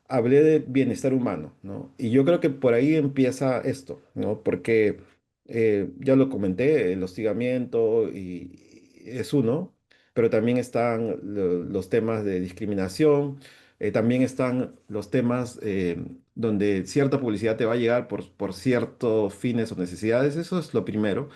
hablé de bienestar humano, ¿no? Y yo creo que por ahí empieza esto, ¿no? Porque ya lo comenté, el hostigamiento y es uno, pero también están los temas de discriminación, también están los temas donde cierta publicidad te va a llegar por ciertos fines o necesidades, eso es lo primero.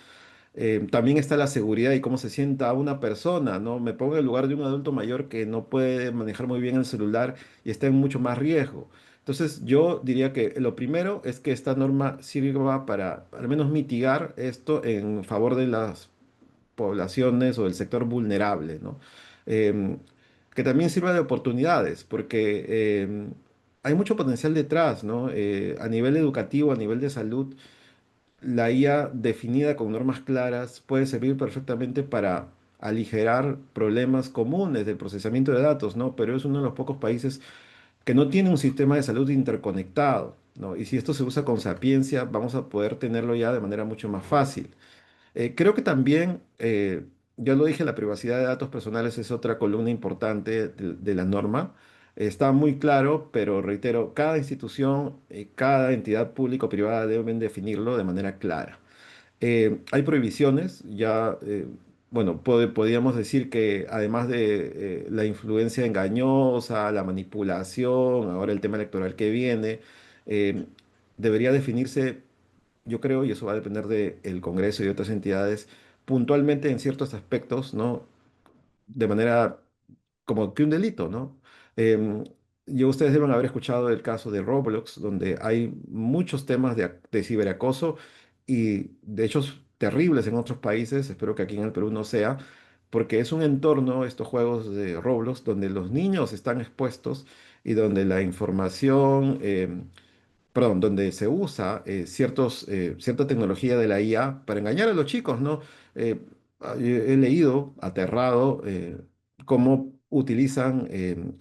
También está la seguridad y cómo se sienta una persona, ¿no? Me pongo en el lugar de un adulto mayor que no puede manejar muy bien el celular y está en mucho más riesgo. Entonces, yo diría que lo primero es que esta norma sirva para al menos mitigar esto en favor de las poblaciones o del sector vulnerable, ¿no? Em, que también sirva de oportunidades, porque hay mucho potencial detrás, ¿no? A nivel educativo, a nivel de salud, la IA definida con normas claras puede servir perfectamente para aligerar problemas comunes del procesamiento de datos, ¿no? Pero es uno de los pocos países que no tiene un sistema de salud interconectado, ¿no? Y si esto se usa con sapiencia, vamos a poder tenerlo ya de manera mucho más fácil. Creo que también, ya lo dije, la privacidad de datos personales es otra columna importante de la norma. Está muy claro, pero reitero, cada institución, cada entidad pública o privada deben definirlo de manera clara. Hay prohibiciones, ya, bueno, podríamos decir que además de la influencia engañosa, la manipulación, ahora el tema electoral que viene, eh, debería definirse, yo creo, y eso va a depender del Congreso y de otras entidades, puntualmente en ciertos aspectos, ¿no? De manera como que un delito, ¿no? Em, Ustedes deben haber escuchado el caso de Roblox, donde hay muchos temas de ciberacoso y de hechos terribles en otros países, espero que aquí en el Perú no sea, porque es un entorno, estos juegos de Roblox, donde los niños están expuestos y donde la información, perdón, donde se usa cierta tecnología de la IA para engañar a los chicos, ¿no? He leído, aterrado, cómo utilizan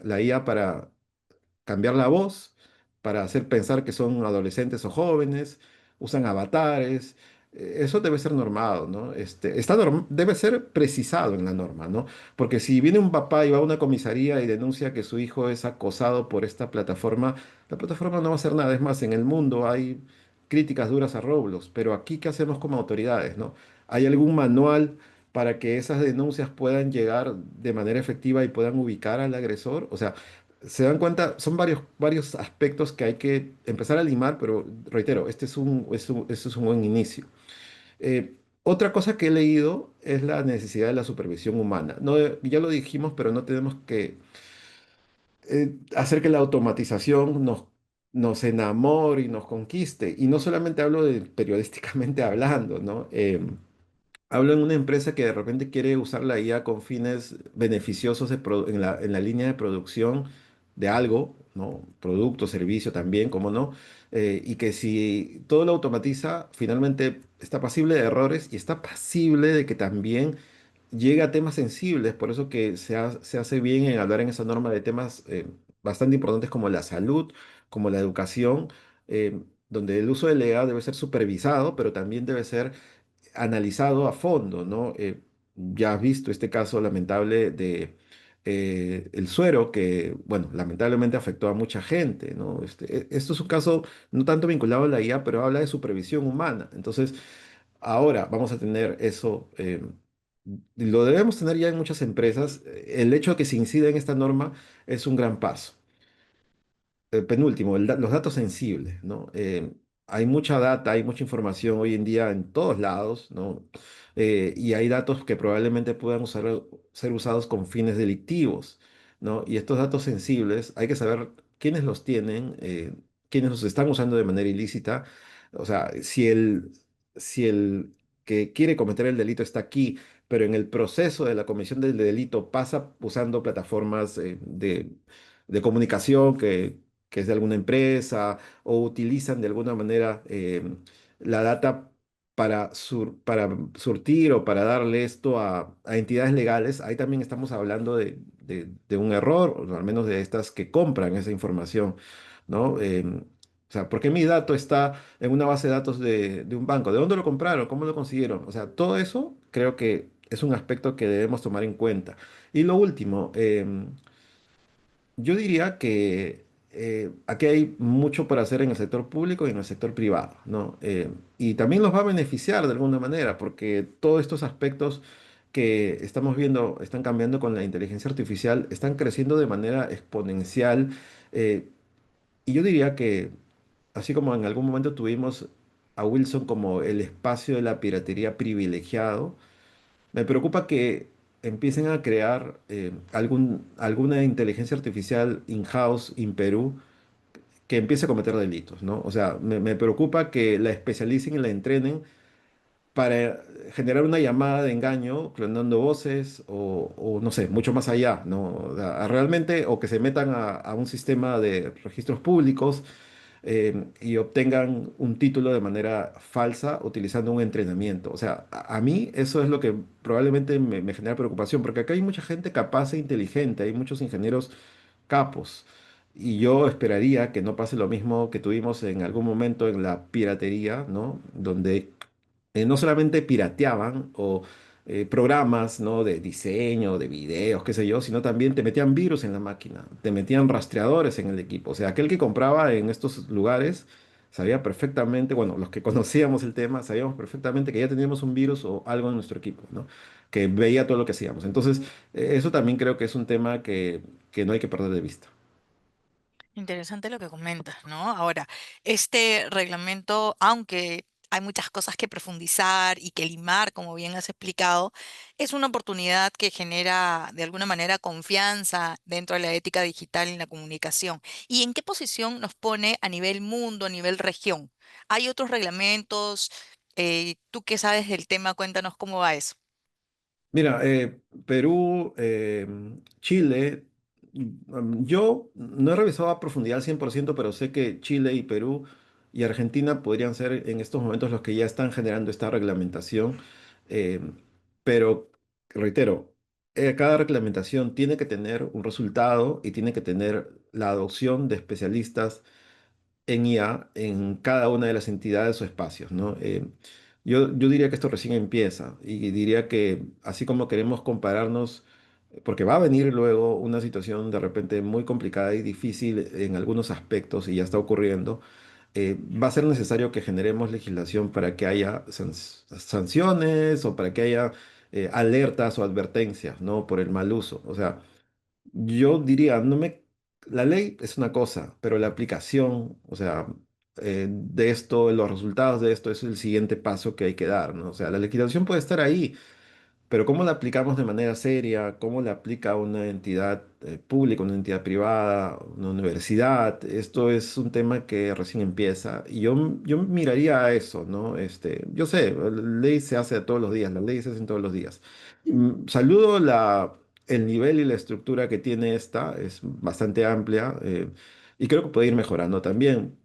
la IA para cambiar la voz para hacer pensar que son adolescentes o jóvenes, usan avatares. Eso debe ser normado, ¿no? Debe ser precisado en la norma, ¿no? Porque si viene un papá y va a una comisaría y denuncia que su hijo es acosado por esta plataforma, la plataforma no va a hacer nada. Es más, en el mundo hay críticas duras a Roblox, pero aquí, ¿qué hacemos como autoridades, no? ¿Hay algún manual para que esas denuncias puedan llegar de manera efectiva y puedan ubicar al agresor? O sea, se dan cuenta, son varios aspectos que hay que empezar a limar, pero reitero, este es un buen inicio. Otra cosa que he leído es la necesidad de la supervisión humana. No, ya lo dijimos, pero no tenemos que hacer que la automatización nos enamore y nos conquiste. Y no solamente hablo de periodísticamente hablando, ¿no? Hablo en una empresa que de repente quiere usar la IA con fines beneficiosos en la línea de producción de algo, ¿no? Producto, servicio también, como no. Y que si todo lo automatiza, finalmente está pasible de errores y está pasible de que también llega a temas sensibles, por eso que se hace bien en hablar en esa norma de temas bastante importantes como la salud, como la educación, donde el uso de la IA debe ser supervisado, pero también debe ser analizado a fondo, ¿no? Ya has visto este caso lamentable de el suero que, bueno, lamentablemente afectó a mucha gente, ¿no? Esto es un caso no tanto vinculado a la IA, pero habla de supervisión humana. Entonces, ahora vamos a tener eso, lo debemos tener ya en muchas empresas. El hecho de que se incida en esta norma es un gran paso. Penúltimo, los datos sensibles, ¿no? Hay mucha data, hay mucha información hoy en día en todos lados, ¿no? Y hay datos que probablemente puedan ser usados con fines delictivos, ¿no? Y estos datos sensibles hay que saber quiénes los tienen, quiénes los están usando de manera ilícita. O sea, si el que quiere cometer el delito está aquí, pero en el proceso de la comisión del delito pasa usando plataformas de comunicación que es de alguna empresa o utilizan de alguna manera la data para surtir o para darle esto a entidades legales, ahí también estamos hablando de un error, o al menos de estas que compran esa información, ¿no? O sea, ¿por qué mi dato está en una base de datos de un banco? ¿De dónde lo compraron? ¿Cómo lo consiguieron? O sea, todo eso creo que es un aspecto que debemos tomar en cuenta. Y lo último, yo diría que aquí hay mucho por hacer en el sector público y en el sector privado, ¿no? Y también los va a beneficiar de alguna manera, porque todos estos aspectos que estamos viendo están cambiando con la inteligencia artificial, están creciendo de manera exponencial. eh, y yo diría que, así como en algún momento tuvimos a Wilson como el espacio de la piratería privilegiado, me preocupa que empiecen a crear alguna inteligencia artificial in-house en Perú que empiece a cometer delitos, ¿no? O sea, me preocupa que la especialicen y la entrenen para generar una llamada de engaño, clonando voces o no sé, mucho más allá, ¿no? O sea, realmente, o que se metan a un sistema de registros públicos y obtengan un título de manera falsa utilizando un entrenamiento. O sea, a mí eso es lo que probablemente me genera preocupación, porque acá hay mucha gente capaz e inteligente, hay muchos ingenieros capos. Y yo esperaría que no pase lo mismo que tuvimos en algún momento en la piratería, ¿no? Donde no solamente pirateaban o programas, ¿no? De diseño, de videos, qué sé yo, sino también te metían virus en la máquina, te metían rastreadores en el equipo. O sea, aquel que compraba en estos lugares sabía perfectamente, bueno, los que conocíamos el tema, sabíamos perfectamente que ya teníamos un virus o algo en nuestro equipo, ¿no? Que veía todo lo que hacíamos. Entonces, eso también creo que es un tema que no hay que perder de vista. Interesante lo que comentas, ¿no? Ahora, este reglamento, aunque hay muchas cosas que profundizar y que limar, como bien has explicado, es una oportunidad que genera de alguna manera confianza dentro de la ética digital y la comunicación. ¿Y en qué posición nos pone a nivel mundo, a nivel región? ¿Hay otros reglamentos? ¿Tú qué sabes del tema? Cuéntanos cómo va eso. Mira, Perú, Chile, yo no he revisado a profundidad al 100%, pero sé que Chile y Perú y Argentina podrían ser en estos momentos los que ya están generando esta reglamentación. eh, pero, reitero, cada reglamentación tiene que tener un resultado y tiene que tener la adopción de especialistas en IA en cada una de las entidades o espacios, ¿no? Yo diría que esto recién empieza y diría que así como queremos compararnos, porque va a venir luego una situación de repente muy complicada y difícil en algunos aspectos y ya está ocurriendo, va a ser necesario que generemos legislación para que haya sanciones o para que haya alertas o advertencias, ¿no? Por el mal uso. O sea, yo diría, la ley es una cosa, pero la aplicación, o sea, de esto, los resultados de esto es el siguiente paso que hay que dar, ¿no? O sea, la legislación puede estar ahí, pero ¿cómo la aplicamos de manera seria? ¿Cómo la aplica una entidad pública, una entidad privada, una universidad? Esto es un tema que recién empieza y yo miraría a eso, ¿no? Yo sé, la ley se hace todos los días, las leyes se hacen todos los días. Saludo el nivel y la estructura que tiene esta, es bastante amplia. Y creo que puede ir mejorando también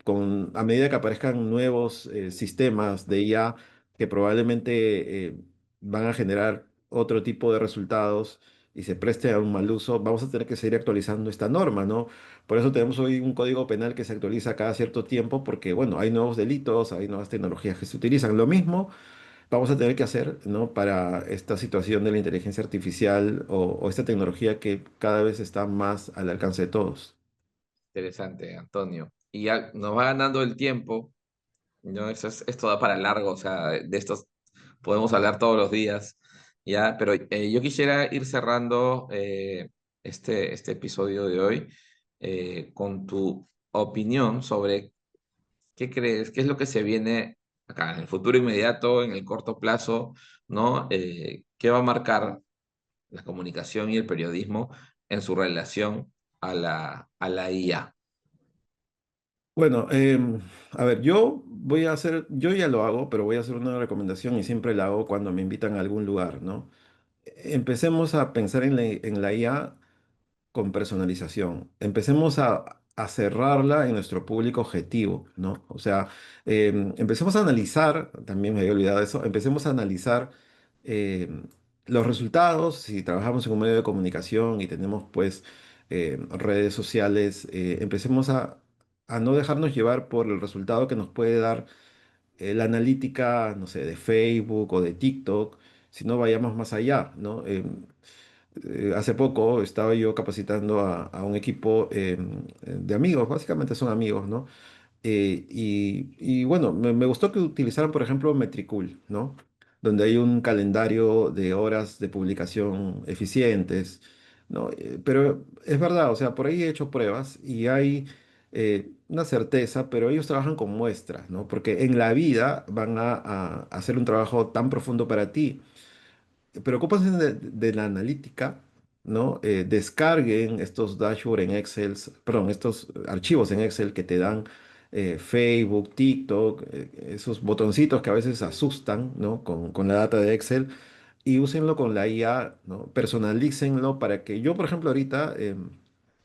a medida que aparezcan nuevos sistemas de IA que probablemente van a generar otro tipo de resultados y se preste a un mal uso, vamos a tener que seguir actualizando esta norma, ¿no? Por eso tenemos hoy un código penal que se actualiza cada cierto tiempo, porque, bueno, hay nuevos delitos, hay nuevas tecnologías que se utilizan. Lo mismo vamos a tener que hacer, ¿no? Para esta situación de la inteligencia artificial o esta tecnología que cada vez está más al alcance de todos. Interesante, Antonio. Y ya nos va ganando el tiempo, ¿no? Esto da para largo, o sea, de estos podemos hablar todos los días, ¿ya? Pero yo quisiera ir cerrando este episodio de hoy con tu opinión sobre qué crees, qué es lo que se viene acá en el futuro inmediato, en el corto plazo, ¿no? ¿Qué va a marcar la comunicación y el periodismo en su relación a la IA? Bueno, a ver, yo ya lo hago, pero voy a hacer una recomendación y siempre la hago cuando me invitan a algún lugar, ¿no? Empecemos a pensar en la IA con personalización. Empecemos a cerrarla en nuestro público objetivo, ¿no? O sea, empecemos a analizar, también me había olvidado de eso, empecemos a analizar em, los resultados, si trabajamos en un medio de comunicación y tenemos pues redes sociales, empecemos a no dejarnos llevar por el resultado que nos puede dar la analítica, no sé, de Facebook o de TikTok, sino vayamos más allá, ¿no? Hace poco estaba yo capacitando a un equipo de amigos, básicamente son amigos, ¿no? Y bueno, me gustó que utilizaran, por ejemplo, Metricool, ¿no? Donde hay un calendario de horas de publicación eficientes, ¿no? Pero es verdad, o sea, por ahí he hecho pruebas y hay una certeza, pero ellos trabajan con muestras, ¿no? Porque en la vida van a hacer un trabajo tan profundo para ti, preocúpense de la analítica, ¿no? Descarguen estos dashboards en Excel, perdón, estos archivos en Excel que te dan Facebook, TikTok, esos botoncitos que a veces asustan, ¿no? Con la data de Excel y úsenlo con la IA, ¿no? Personalícenlo para que yo, por ejemplo, ahorita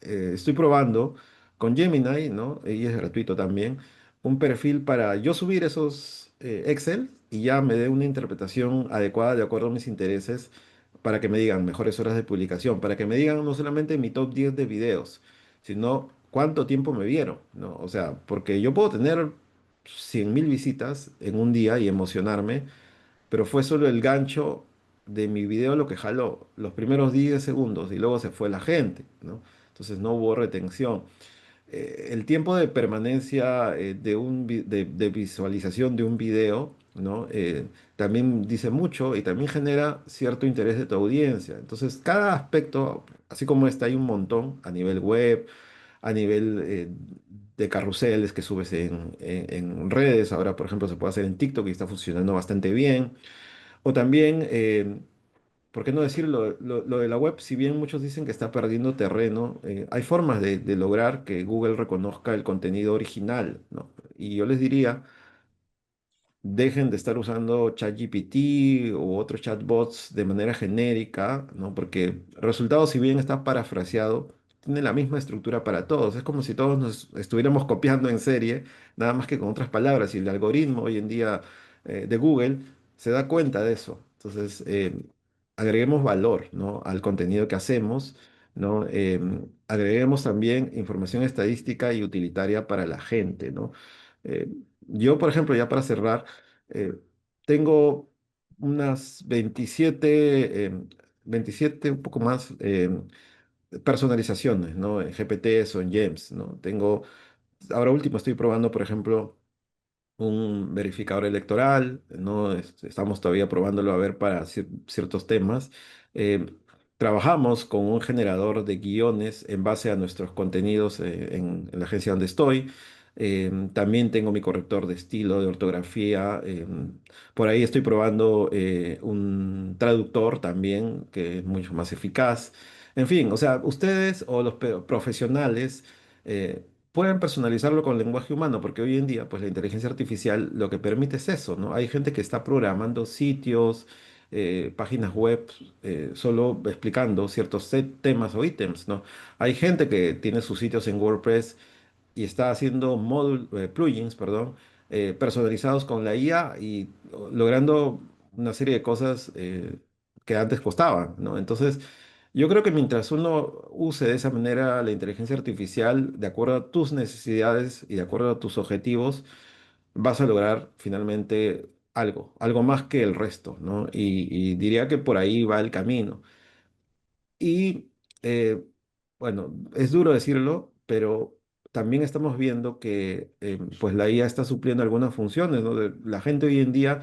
estoy probando con Gemini, ¿no? Y es gratuito también, un perfil para yo subir esos Excel y ya me dé una interpretación adecuada de acuerdo a mis intereses para que me digan mejores horas de publicación, para que me digan no solamente mi top 10 de videos, sino cuánto tiempo me vieron, ¿no? O sea, porque yo puedo tener 100.000 visitas en un día y emocionarme, pero fue solo el gancho de mi video lo que jaló los primeros 10 segundos y luego se fue la gente, ¿no? Entonces no hubo retención. El tiempo de permanencia de visualización de un video, ¿no? También dice mucho y también genera cierto interés de tu audiencia. Entonces, cada aspecto, así como está, hay un montón a nivel web, a nivel de carruseles que subes en redes. Ahora, por ejemplo, se puede hacer en TikTok y está funcionando bastante bien. O también, ¿por qué no decirlo? Lo de la web, si bien muchos dicen que está perdiendo terreno, hay formas de lograr que Google reconozca el contenido original, ¿no? Y yo les diría, dejen de estar usando ChatGPT u otros chatbots de manera genérica, ¿no? Porque el resultado, si bien está parafraseado, tiene la misma estructura para todos. Es como si todos nos estuviéramos copiando en serie, nada más que con otras palabras. Y el algoritmo hoy en día de Google se da cuenta de eso. Entonces, agreguemos valor, ¿no? Al contenido que hacemos, ¿no? Agreguemos también información estadística y utilitaria para la gente, ¿no? Eh, yo, por ejemplo, ya para cerrar, eh, tengo unas 27, un poco más, personalizaciones, ¿no? En GPTs o en GEMS, ¿no? Ahora último estoy probando, por ejemplo, un verificador electoral, ¿no? Estamos todavía probándolo a ver para ciertos temas. Eh, Trabajamos con un generador de guiones en base a nuestros contenidos en la agencia donde estoy. También tengo mi corrector de estilo, de ortografía. Por ahí estoy probando un traductor también, que es mucho más eficaz. En fin, o sea, ustedes o los profesionales pueden personalizarlo con lenguaje humano, porque hoy en día, pues la inteligencia artificial lo que permite es eso, ¿no? Hay gente que está programando sitios, páginas web, solo explicando ciertos temas o ítems, ¿no? Hay gente que tiene sus sitios en WordPress y está haciendo plugins, perdón, personalizados con la IA y logrando una serie de cosas que antes costaban, ¿no? Entonces, yo creo que mientras uno use de esa manera la inteligencia artificial, de acuerdo a tus necesidades y de acuerdo a tus objetivos, vas a lograr finalmente algo más que el resto, ¿no? Y diría que por ahí va el camino. Y bueno, es duro decirlo, pero también estamos viendo que pues la IA está supliendo algunas funciones, ¿no? La gente hoy en día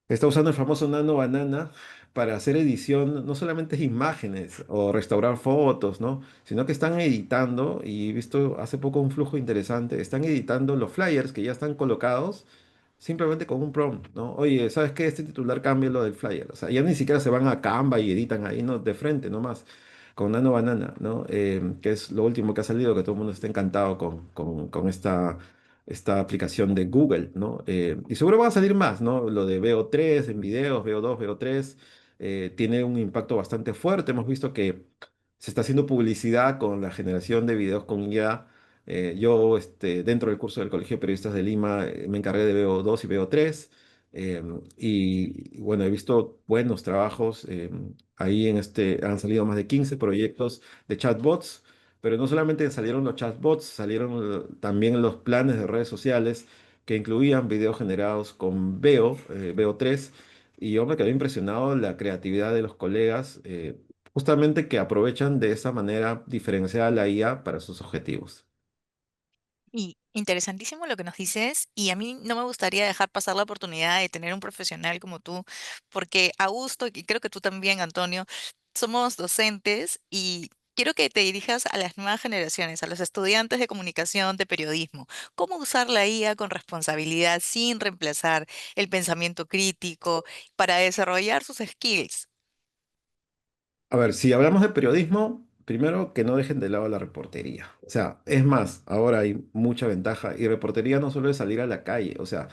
está usando el famoso nano banana para hacer edición, no solamente de imágenes o restaurar fotos, ¿no? Sino que están editando, y he visto hace poco un flujo interesante, están editando los flyers que ya están colocados simplemente con un prompt, ¿no? Oye, ¿sabes qué? Este titular cámbialo del flyer. O sea, ya ni siquiera se van a Canva y editan ahí, ¿no? De frente nomás, con Nano Banana, ¿no? Que es lo último que ha salido, que todo el mundo está encantado con esta aplicación de Google, ¿no? Y seguro van a salir más, ¿no? Lo de VO3 en videos, VO2, VO3, tiene un impacto bastante fuerte. Hemos visto que se está haciendo publicidad con la generación de videos con IA. Yo, dentro del curso del Colegio de Periodistas de Lima, me encargué de VO2 y VO3. Y bueno, he visto buenos trabajos. Ahí han salido más de 15 proyectos de chatbots, pero no solamente salieron los chatbots, salieron también los planes de redes sociales que incluían videos generados con VO3, y yo me quedé impresionado de la creatividad de los colegas, justamente que aprovechan de esa manera diferenciada la IA para sus objetivos. Y interesantísimo lo que nos dices, y a mí no me gustaría dejar pasar la oportunidad de tener un profesional como tú, porque a gusto, y creo que tú también, Antonio, somos docentes y quiero que te dirijas a las nuevas generaciones, a los estudiantes de comunicación, de periodismo. ¿Cómo usar la IA con responsabilidad sin reemplazar el pensamiento crítico para desarrollar sus skills? A ver, si hablamos de periodismo, primero que no dejen de lado la reportería. O sea, es más, ahora hay mucha ventaja, y reportería no solo es salir a la calle, o sea,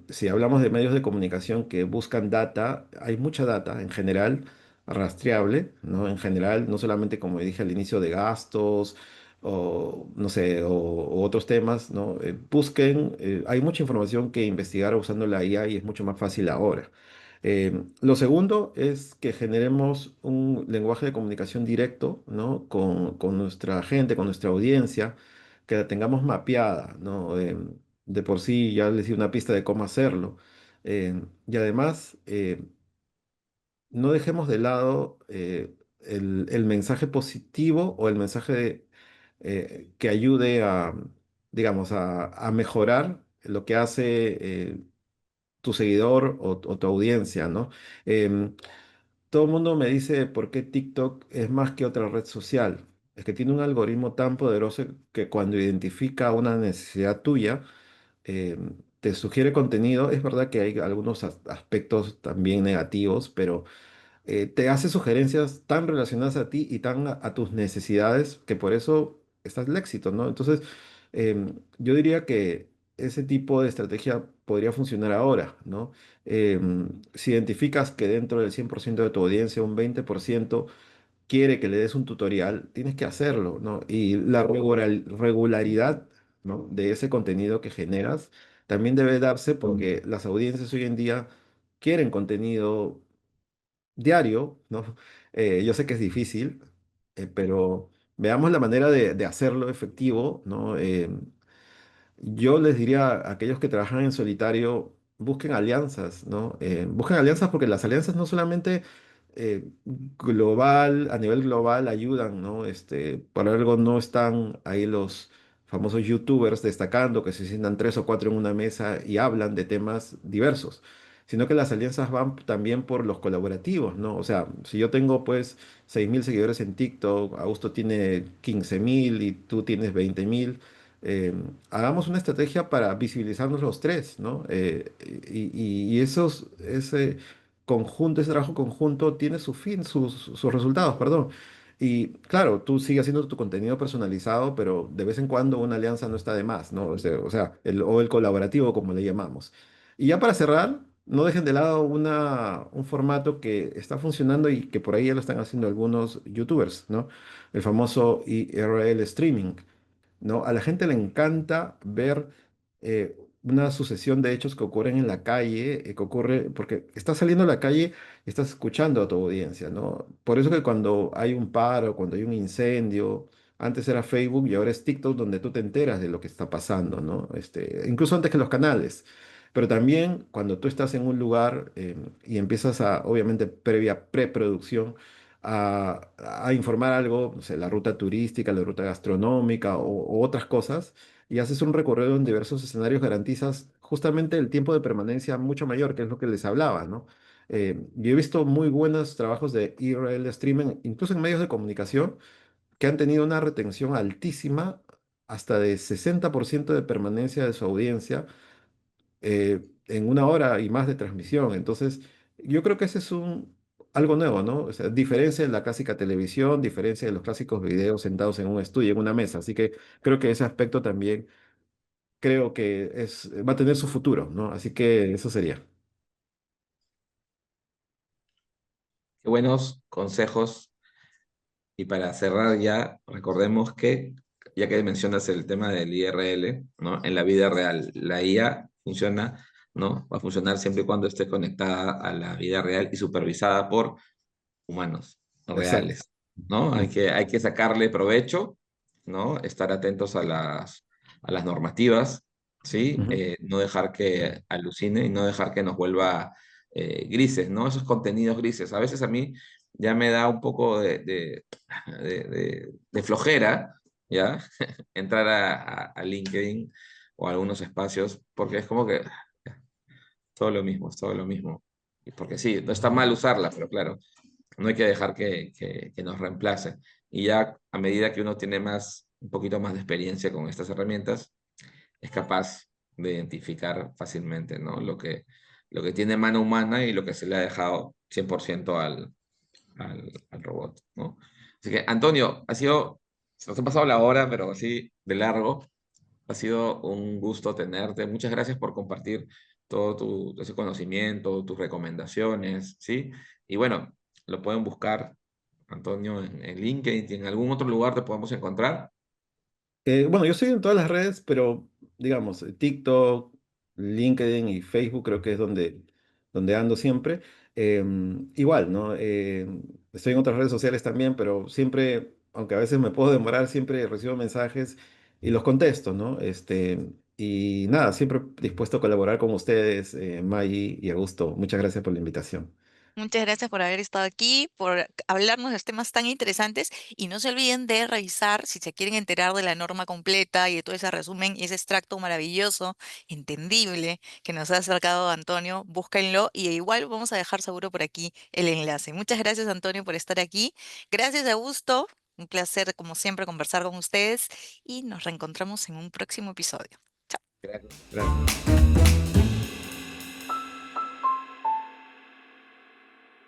si hablamos de medios de comunicación que buscan data, hay mucha data en general rastreable, ¿no? En general, no solamente como dije al inicio de gastos o no sé, o otros temas, ¿no? Busquen, hay mucha información que investigar usando la IA y es mucho más fácil ahora. Lo segundo es que generemos un lenguaje de comunicación directo, ¿no? Con nuestra gente, con nuestra audiencia, que la tengamos mapeada, ¿no? De por sí ya les di una pista de cómo hacerlo. Y además, no dejemos de lado el mensaje positivo o el mensaje que ayude digamos, a mejorar lo que hace tu seguidor o tu audiencia, ¿no? Em, Todo el mundo me dice por qué TikTok es más que otra red social. Es que tiene un algoritmo tan poderoso que cuando identifica una necesidad tuya, eh, te sugiere contenido. Es verdad que hay algunos aspectos también negativos, pero te hace sugerencias tan relacionadas a ti y tan a tus necesidades, que por eso está el éxito, ¿no? Entonces, yo diría que ese tipo de estrategia podría funcionar ahora, ¿no? Si identificas que dentro del 100% de tu audiencia, un 20% quiere que le des un tutorial, tienes que hacerlo, ¿no? Y la regularidad, ¿no? De ese contenido que generas también debe darse, porque las audiencias hoy en día quieren contenido diario, ¿no? Yo sé que es difícil, pero veamos la manera de hacerlo efectivo, ¿no? Yo les diría a aquellos que trabajan en solitario, busquen alianzas, ¿no? Busquen alianzas, porque las alianzas no solamente a nivel global ayudan, ¿no? Por algo no están ahí famosos youtubers destacando, que se sientan tres o cuatro en una mesa y hablan de temas diversos, sino que las alianzas van también por los colaborativos, ¿no? O sea, si yo tengo pues 6.000 seguidores en TikTok, Augusto tiene 15.000 y tú tienes 20.000, eh, hagamos una estrategia para visibilizarnos los tres, ¿no? Y ese conjunto, ese trabajo conjunto tiene su fin, sus resultados, perdón. Y claro, tú sigues haciendo tu contenido personalizado, pero de vez en cuando una alianza no está de más, ¿no? O sea, el colaborativo, como le llamamos. Y ya para cerrar, no dejen de lado un formato que está funcionando y que por ahí ya lo están haciendo algunos youtubers, ¿no? El famoso IRL streaming. ¿No? A la gente le encanta ver una sucesión de hechos que ocurren en la calle, que ocurre, porque estás saliendo a la calle y estás escuchando a tu audiencia, ¿no? Por eso que cuando hay un paro, cuando hay un incendio, antes era Facebook y ahora es TikTok donde tú te enteras de lo que está pasando, ¿no? Incluso antes que los canales. Pero también cuando tú estás en un lugar y empiezas a, obviamente, previa preproducción, a informar algo, no sé, la ruta turística, la ruta gastronómica o otras cosas, y haces un recorrido en diversos escenarios, garantizas justamente el tiempo de permanencia mucho mayor, que es lo que les hablaba, ¿no? Yo he visto muy buenos trabajos de IRL streaming, incluso en medios de comunicación, que han tenido una retención altísima, hasta de 60% de permanencia de su audiencia en una hora y más de transmisión. Entonces, yo creo que ese es algo nuevo, ¿no? O sea, diferencia de la clásica televisión, diferencia de los clásicos videos sentados en un estudio, en una mesa. Así que creo que ese aspecto también creo que va a tener su futuro, ¿no? Así que eso sería. Qué buenos consejos. Y para cerrar ya, recordemos que, ya que mencionas el tema del IRL, ¿no? En la vida real, la IA funciona, ¿no? Va a funcionar siempre y cuando esté conectada a la vida real y supervisada por humanos Exacto. reales, ¿no? Mm, Hay que sacarle provecho, ¿no? Estar atentos a las normativas, ¿sí? ujú. No dejar que alucine y no dejar que nos vuelva grises, ¿no? Esos contenidos grises. A veces a mí ya me da un poco de flojera, ¿ya? Entrar a LinkedIn o a algunos espacios, porque es como que todo lo mismo, es todo lo mismo. Y porque sí, no está mal usarla, pero claro, no hay que dejar que nos reemplace. Y ya a medida que uno tiene un poquito más de experiencia con estas herramientas, es capaz de identificar fácilmente, ¿no? Lo que tiene mano humana y lo que se le ha dejado 100% al robot, ¿no? Así que, Antonio, se nos ha pasado la hora, pero así de largo. Ha sido un gusto tenerte. Muchas gracias por compartir todo ese conocimiento, tus recomendaciones, ¿sí? Y bueno, lo pueden buscar, Antonio, en LinkedIn y en algún otro lugar te podemos encontrar. Bueno, yo estoy en todas las redes, pero digamos, TikTok, LinkedIn y Facebook creo que es donde ando siempre. Igual, ¿no? Estoy en otras redes sociales también, pero siempre, aunque a veces me puedo demorar, siempre recibo mensajes y los contesto, ¿no? Y nada, siempre dispuesto a colaborar con ustedes, Maggie y Augusto. Muchas gracias por la invitación. Muchas gracias por haber estado aquí, por hablarnos de temas tan interesantes y no se olviden de revisar si se quieren enterar de la norma completa y de todo ese resumen y ese extracto maravilloso, entendible que nos ha acercado Antonio, búsquenlo y igual vamos a dejar seguro por aquí el enlace. Muchas gracias Antonio por estar aquí. Gracias Augusto, un placer como siempre conversar con ustedes y nos reencontramos en un próximo episodio. Chao. Gracias. Gracias.